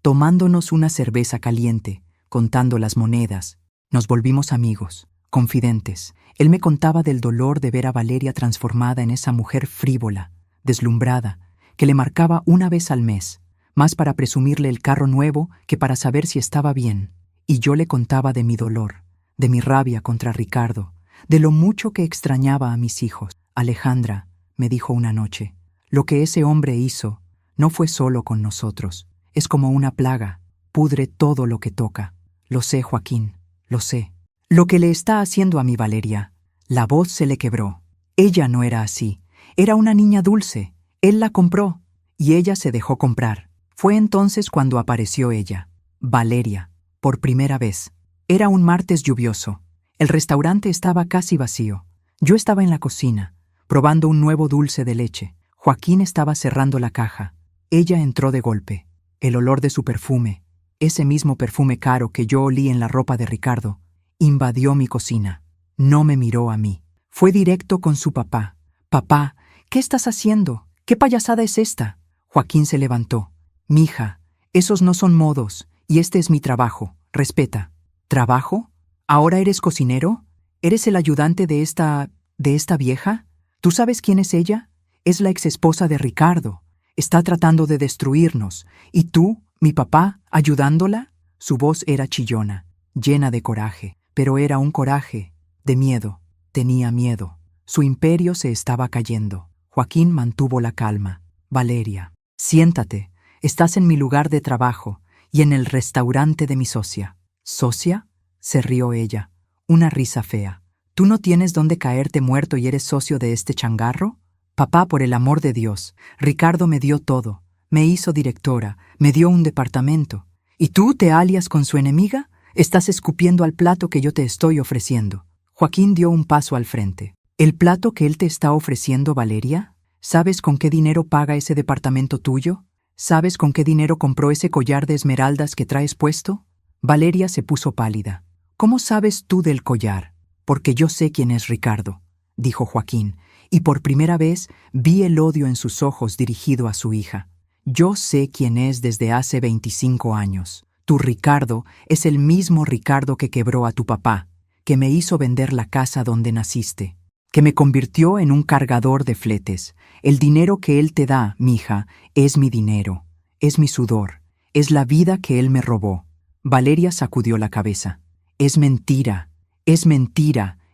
tomándonos una cerveza caliente, contando las monedas. Nos volvimos amigos, confidentes. Él me contaba del dolor de ver a Valeria transformada en esa mujer frívola, deslumbrada, que le marcaba una vez al mes, más para presumirle el carro nuevo que para saber si estaba bien. Y yo le contaba de mi dolor, de mi rabia contra Ricardo, de lo mucho que extrañaba a mis hijos. Alejandra, me dijo una noche, lo que ese hombre hizo no fue solo con nosotros. Es como una plaga, pudre todo lo que toca. Lo sé, Joaquín, lo sé. Lo que le está haciendo a mi Valeria. La voz se le quebró. Ella no era así. Era una niña dulce. Él la compró y ella se dejó comprar. Fue entonces cuando apareció ella, Valeria, por primera vez. Era un martes lluvioso. El restaurante estaba casi vacío. Yo estaba en la cocina, probando un nuevo dulce de leche. Joaquín estaba cerrando la caja. Ella entró de golpe. El olor de su perfume, ese mismo perfume caro que yo olí en la ropa de Ricardo, invadió mi cocina. No me miró a mí. Fue directo con su papá. «Papá, ¿qué estás haciendo? ¿Qué payasada es esta?» Joaquín se levantó. «Mija, esos no son modos, y este es mi trabajo. Respeta». «¿Trabajo? ¿Ahora eres cocinero? ¿Eres el ayudante de esta vieja? ¿Tú sabes quién es ella? Es la exesposa de Ricardo. Está tratando de destruirnos. ¿Y tú, mi papá, ayudándola?» Su voz era chillona, llena de coraje, pero era un coraje de miedo. Tenía miedo. Su imperio se estaba cayendo. Joaquín mantuvo la calma. «Valeria, siéntate. Estás en mi lugar de trabajo y en el restaurante de mi socia». «¿Socia?», se rió ella. Una risa fea. «¿Tú no tienes dónde caerte muerto y eres socio de este changarro?» «Papá, por el amor de Dios, Ricardo me dio todo. Me hizo directora, me dio un departamento. ¿Y tú te alias con su enemiga? Estás escupiendo al plato que yo te estoy ofreciendo. Joaquín dio un paso al frente. ¿El plato que él te está ofreciendo, Valeria? ¿Sabes con qué dinero paga ese departamento tuyo? ¿Sabes con qué dinero compró ese collar de esmeraldas que traes puesto? Valeria se puso pálida. ¿Cómo sabes tú del collar? Porque yo sé quién es Ricardo, dijo Joaquín, y por primera vez vi el odio en sus ojos dirigido a su hija. Yo sé quién es desde hace 25 años. Tu Ricardo es el mismo Ricardo que quebró a tu papá, que me hizo vender la casa donde naciste, que me convirtió en un cargador de fletes. El dinero que él te da, mija, es mi dinero, es mi sudor, es la vida que él me robó. Valeria sacudió la cabeza. Es mentira,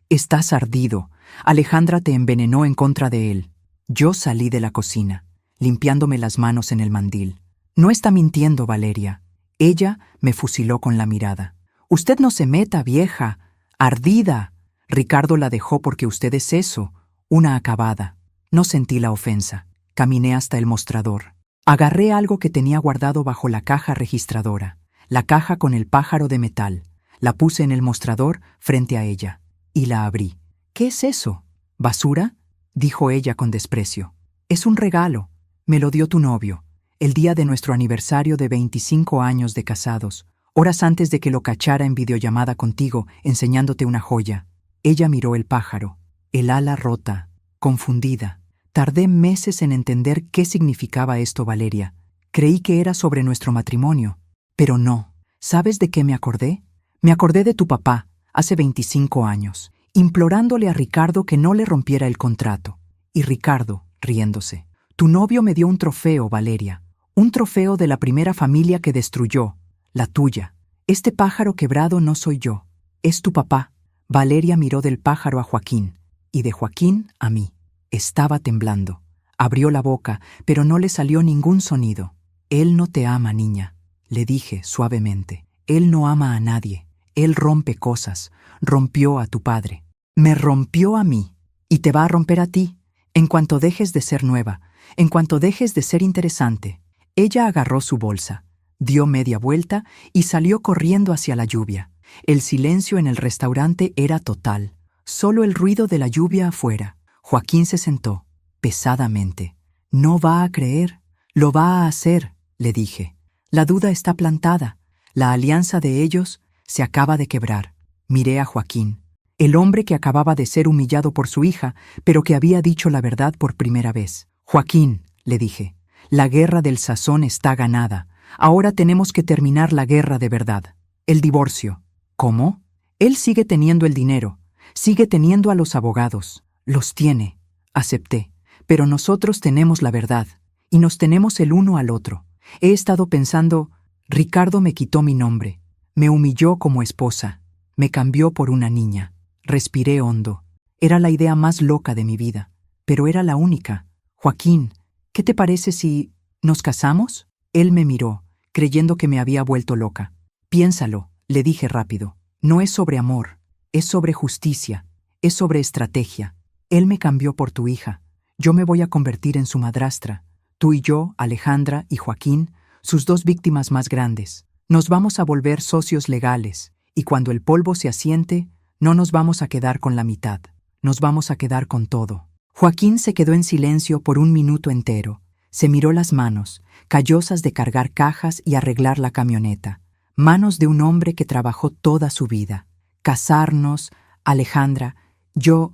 estás ardido. Alejandra te envenenó en contra de él. Yo salí de la cocina, limpiándome las manos en el mandil. No está mintiendo, Valeria. Ella me fusiló con la mirada. Usted no se meta, vieja. Ardida. Ricardo la dejó porque usted es eso, una acabada. No sentí la ofensa. Caminé hasta el mostrador. Agarré algo que tenía guardado bajo la caja registradora, la caja con el pájaro de metal. La puse en el mostrador frente a ella y la abrí. ¿Qué es eso? ¿Basura? Dijo ella con desprecio. Es un regalo. Me lo dio tu novio, el día de nuestro aniversario de 25 años de casados, horas antes de que lo cachara en videollamada contigo, enseñándote una joya. Ella miró el pájaro, el ala rota, confundida. Tardé meses en entender qué significaba esto, Valeria. Creí que era sobre nuestro matrimonio, pero no. ¿Sabes de qué me acordé? Me acordé de tu papá, hace 25 años, implorándole a Ricardo que no le rompiera el contrato. Y Ricardo, riéndose. Tu novio me dio un trofeo, Valeria. Un trofeo de la primera familia que destruyó, la tuya. Este pájaro quebrado no soy yo, es tu papá. Valeria miró del pájaro a Joaquín, y de Joaquín a mí. Estaba temblando. Abrió la boca, pero no le salió ningún sonido. Él no te ama, niña, le dije suavemente. Él no ama a nadie. Él rompe cosas. Rompió a tu padre. Me rompió a mí. Y te va a romper a ti, en cuanto dejes de ser nueva, en cuanto dejes de ser interesante. Ella agarró su bolsa, dio media vuelta y salió corriendo hacia la lluvia. El silencio en el restaurante era total, solo el ruido de la lluvia afuera. Joaquín se sentó, pesadamente. No va a creer, lo va a hacer, le dije. La duda está plantada. La alianza de ellos se acaba de quebrar. Miré a Joaquín, el hombre que acababa de ser humillado por su hija, pero que había dicho la verdad por primera vez. Joaquín, le dije, la guerra del sazón está ganada. Ahora tenemos que terminar la guerra de verdad. El divorcio. ¿Cómo? Él sigue teniendo el dinero, sigue teniendo a los abogados. Los tiene, acepté. Pero nosotros tenemos la verdad, y nos tenemos el uno al otro. He estado pensando, Ricardo me quitó mi nombre, me humilló como esposa, me cambió por una niña. Respiré hondo. Era la idea más loca de mi vida, pero era la única. Joaquín, ¿qué te parece si nos casamos? Él me miró, creyendo que me había vuelto loca. Piénsalo, le dije rápido. No es sobre amor, es sobre justicia, es sobre estrategia. Él me cambió por tu hija. Yo me voy a convertir en su madrastra. Tú y yo, Alejandra y Joaquín, sus dos víctimas más grandes. Nos vamos a volver socios legales, y cuando el polvo se asiente, no nos vamos a quedar con la mitad, nos vamos a quedar con todo. Joaquín se quedó en silencio por un minuto entero. Se miró las manos, callosas de cargar cajas y arreglar la camioneta. Manos de un hombre que trabajó toda su vida. Casarnos, Alejandra, yo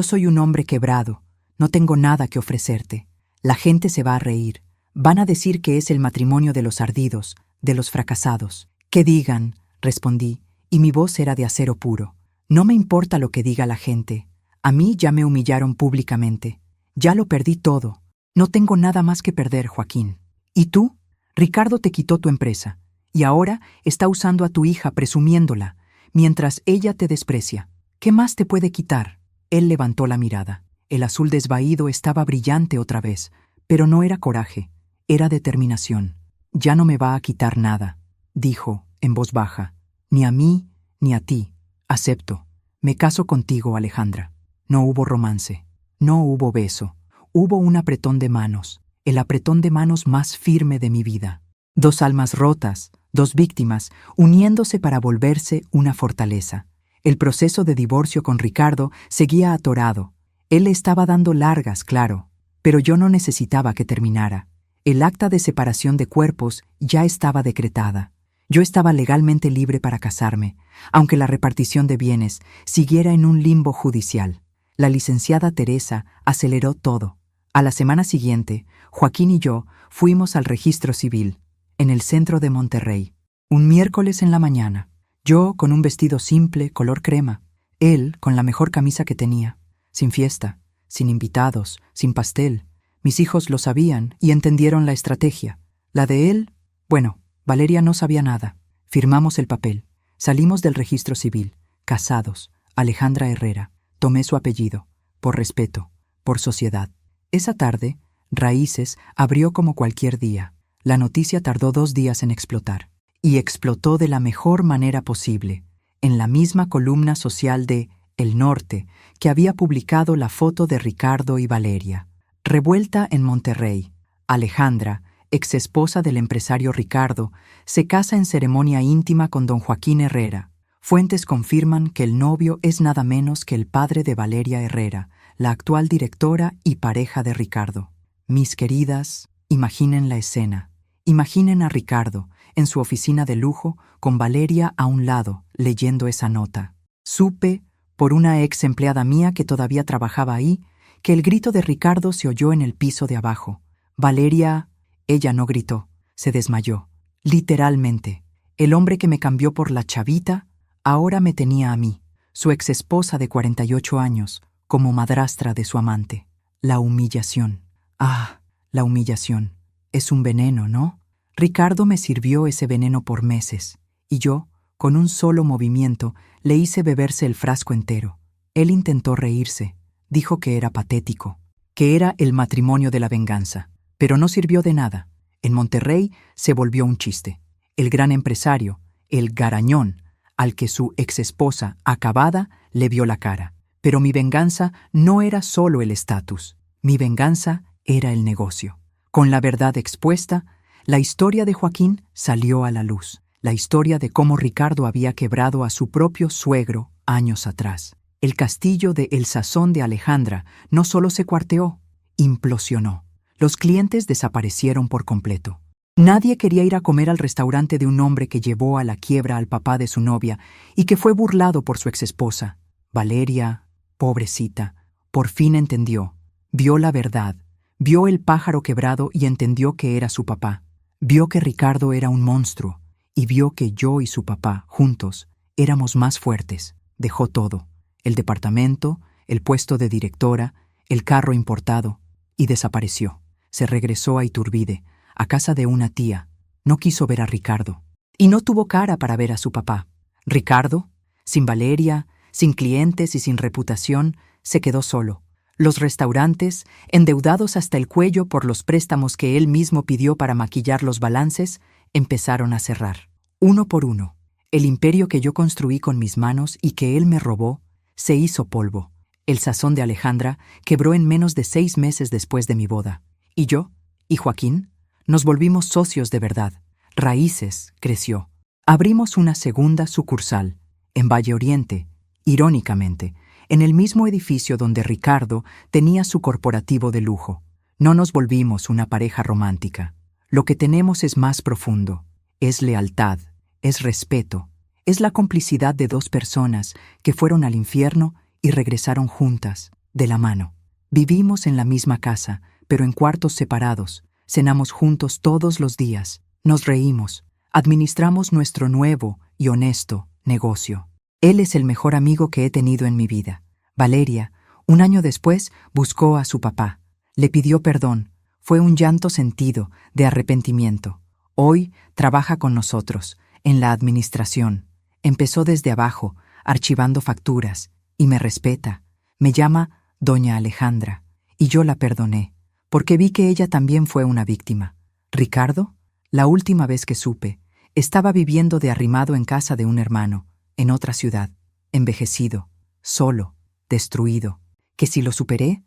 soy un hombre quebrado, no tengo nada que ofrecerte. La gente se va a reír. Van a decir que es el matrimonio de los ardidos, de los fracasados. Que digan, respondí, y mi voz era de acero puro. No me importa lo que diga la gente. A mí ya me humillaron públicamente. Ya lo perdí todo. No tengo nada más que perder, Joaquín. ¿Y tú? Ricardo te quitó tu empresa, y ahora está usando a tu hija presumiéndola, mientras ella te desprecia. ¿Qué más te puede quitar? Él levantó la mirada. El azul desvaído estaba brillante otra vez, pero no era coraje, era determinación. Ya no me va a quitar nada, dijo, en voz baja. Ni a mí, ni a ti. Acepto. Me caso contigo, Alejandra. No hubo romance, no hubo beso. Hubo un apretón de manos, el apretón de manos más firme de mi vida. Dos almas rotas, 2 víctimas uniéndose para volverse una fortaleza. El proceso de divorcio con Ricardo seguía atorado. Él le estaba dando largas, claro, pero yo no necesitaba que terminara. El acta de separación de cuerpos ya estaba decretada. Yo estaba legalmente libre para casarme, aunque la repartición de bienes siguiera en un limbo judicial. La licenciada Teresa aceleró todo. A la semana siguiente, Joaquín y yo fuimos al registro civil, en el centro de Monterrey. Un miércoles en la mañana, yo con un vestido simple, color crema, él con la mejor camisa que tenía, sin fiesta, sin invitados, sin pastel. Mis hijos lo sabían y entendieron la estrategia. La de él, bueno, Valeria no sabía nada. Firmamos el papel. Salimos del registro civil, casados, Alejandra Herrera. Tomé su apellido, por respeto, por sociedad. Esa tarde, Raíces abrió como cualquier día. La noticia tardó 2 días en explotar. Y explotó de la mejor manera posible, en la misma columna social de El Norte, que había publicado la foto de Ricardo y Valeria. Revuelta en Monterrey. Alejandra, exesposa del empresario Ricardo, se casa en ceremonia íntima con don Joaquín Herrera. Fuentes confirman que el novio es nada menos que el padre de Valeria Herrera, la actual directora y pareja de Ricardo. Mis queridas, imaginen la escena. Imaginen a Ricardo, en su oficina de lujo, con Valeria a un lado, leyendo esa nota. Supe, por una ex empleada mía que todavía trabajaba ahí, que el grito de Ricardo se oyó en el piso de abajo. Valeria, ella no gritó, se desmayó. Literalmente, el hombre que me cambió por la chavita, ahora me tenía a mí, su exesposa de 48 años, como madrastra de su amante. La humillación. Ah, la humillación. Es un veneno, ¿no? Ricardo me sirvió ese veneno por meses, y yo, con un solo movimiento, le hice beberse el frasco entero. Él intentó reírse, dijo que era patético, que era el matrimonio de la venganza, pero no sirvió de nada. En Monterrey se volvió un chiste. El gran empresario, el garañón, al que su exesposa, acabada, le vio la cara. Pero mi venganza no era solo el estatus, mi venganza era el negocio. Con la verdad expuesta, la historia de Joaquín salió a la luz, la historia de cómo Ricardo había quebrado a su propio suegro años atrás. El castillo de El Sazón de Alejandra no solo se cuarteó, implosionó. Los clientes desaparecieron por completo. Nadie quería ir a comer al restaurante de un hombre que llevó a la quiebra al papá de su novia y que fue burlado por su exesposa. Valeria, pobrecita, por fin entendió, vio la verdad, vio el pájaro quebrado y entendió que era su papá. Vio que Ricardo era un monstruo y vio que yo y su papá, juntos, éramos más fuertes. Dejó todo, el departamento, el puesto de directora, el carro importado, y desapareció. Se regresó a Iturbide, a casa de una tía. No quiso ver a Ricardo. Y no tuvo cara para ver a su papá. Ricardo, sin Valeria, sin clientes y sin reputación, se quedó solo. Los restaurantes, endeudados hasta el cuello por los préstamos que él mismo pidió para maquillar los balances, empezaron a cerrar. Uno por uno. El imperio que yo construí con mis manos y que él me robó, se hizo polvo. El Sazón de Alejandra quebró en menos de 6 meses después de mi boda. Y yo, y Joaquín, nos volvimos socios de verdad. Raíces creció. Abrimos una segunda sucursal, en Valle Oriente, irónicamente, en el mismo edificio donde Ricardo tenía su corporativo de lujo. No nos volvimos una pareja romántica. Lo que tenemos es más profundo. Es lealtad, es respeto, es la complicidad de 2 personas que fueron al infierno y regresaron juntas, de la mano. Vivimos en la misma casa, pero en cuartos separados. Cenamos juntos todos los días. Nos reímos. Administramos nuestro nuevo y honesto negocio. Él es el mejor amigo que he tenido en mi vida. Valeria, un año después, buscó a su papá. Le pidió perdón. Fue un llanto sentido, de arrepentimiento. Hoy trabaja con nosotros, en la administración. Empezó desde abajo, archivando facturas, y me respeta. Me llama Doña Alejandra, y yo la perdoné, porque vi que ella también fue una víctima. Ricardo, la última vez que supe, estaba viviendo de arrimado en casa de un hermano, en otra ciudad, envejecido, solo, destruido. Que si lo superé,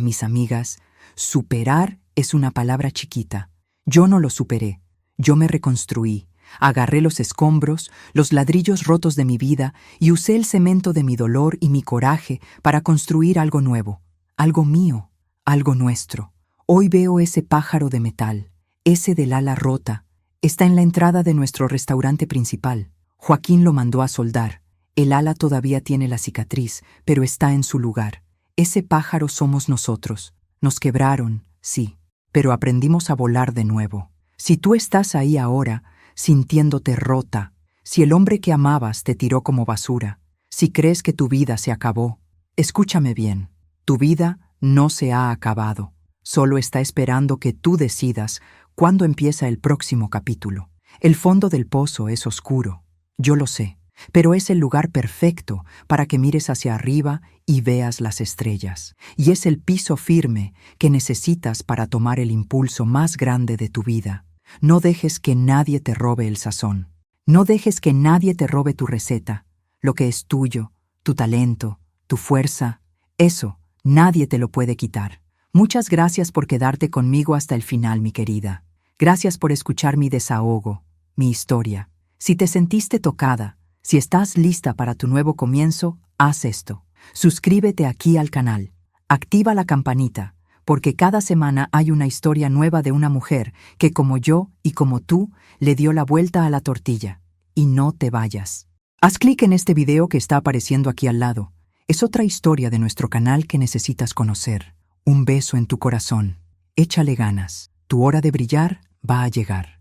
mis amigas, superar es una palabra chiquita. Yo no lo superé, yo me reconstruí, Agarré los escombros, los ladrillos rotos de mi vida y usé el cemento de mi dolor y mi coraje para construir algo nuevo, algo mío, algo nuestro. Hoy veo ese pájaro de metal, ese del ala rota. Está en la entrada de nuestro restaurante principal. Joaquín lo mandó a soldar. El ala todavía tiene la cicatriz, pero está en su lugar. Ese pájaro somos nosotros. Nos quebraron, sí, pero aprendimos a volar de nuevo. Si tú estás ahí ahora, sintiéndote rota, si el hombre que amabas te tiró como basura, si crees que tu vida se acabó, escúchame bien. Tu vida no se ha acabado. Solo está esperando que tú decidas cuándo empieza el próximo capítulo. El fondo del pozo es oscuro, yo lo sé, pero es el lugar perfecto para que mires hacia arriba y veas las estrellas. Y es el piso firme que necesitas para tomar el impulso más grande de tu vida. No dejes que nadie te robe el sazón. No dejes que nadie te robe tu receta, lo que es tuyo, tu talento, tu fuerza. Eso, nadie te lo puede quitar. Muchas gracias por quedarte conmigo hasta el final, mi querida. Gracias por escuchar mi desahogo, mi historia. Si te sentiste tocada, si estás lista para tu nuevo comienzo, haz esto. Suscríbete aquí al canal. Activa la campanita, porque cada semana hay una historia nueva de una mujer que, como yo y como tú, le dio la vuelta a la tortilla. Y no te vayas. Haz clic en este video que está apareciendo aquí al lado. Es otra historia de nuestro canal que necesitas conocer. Un beso en tu corazón. Échale ganas. Tu hora de brillar va a llegar.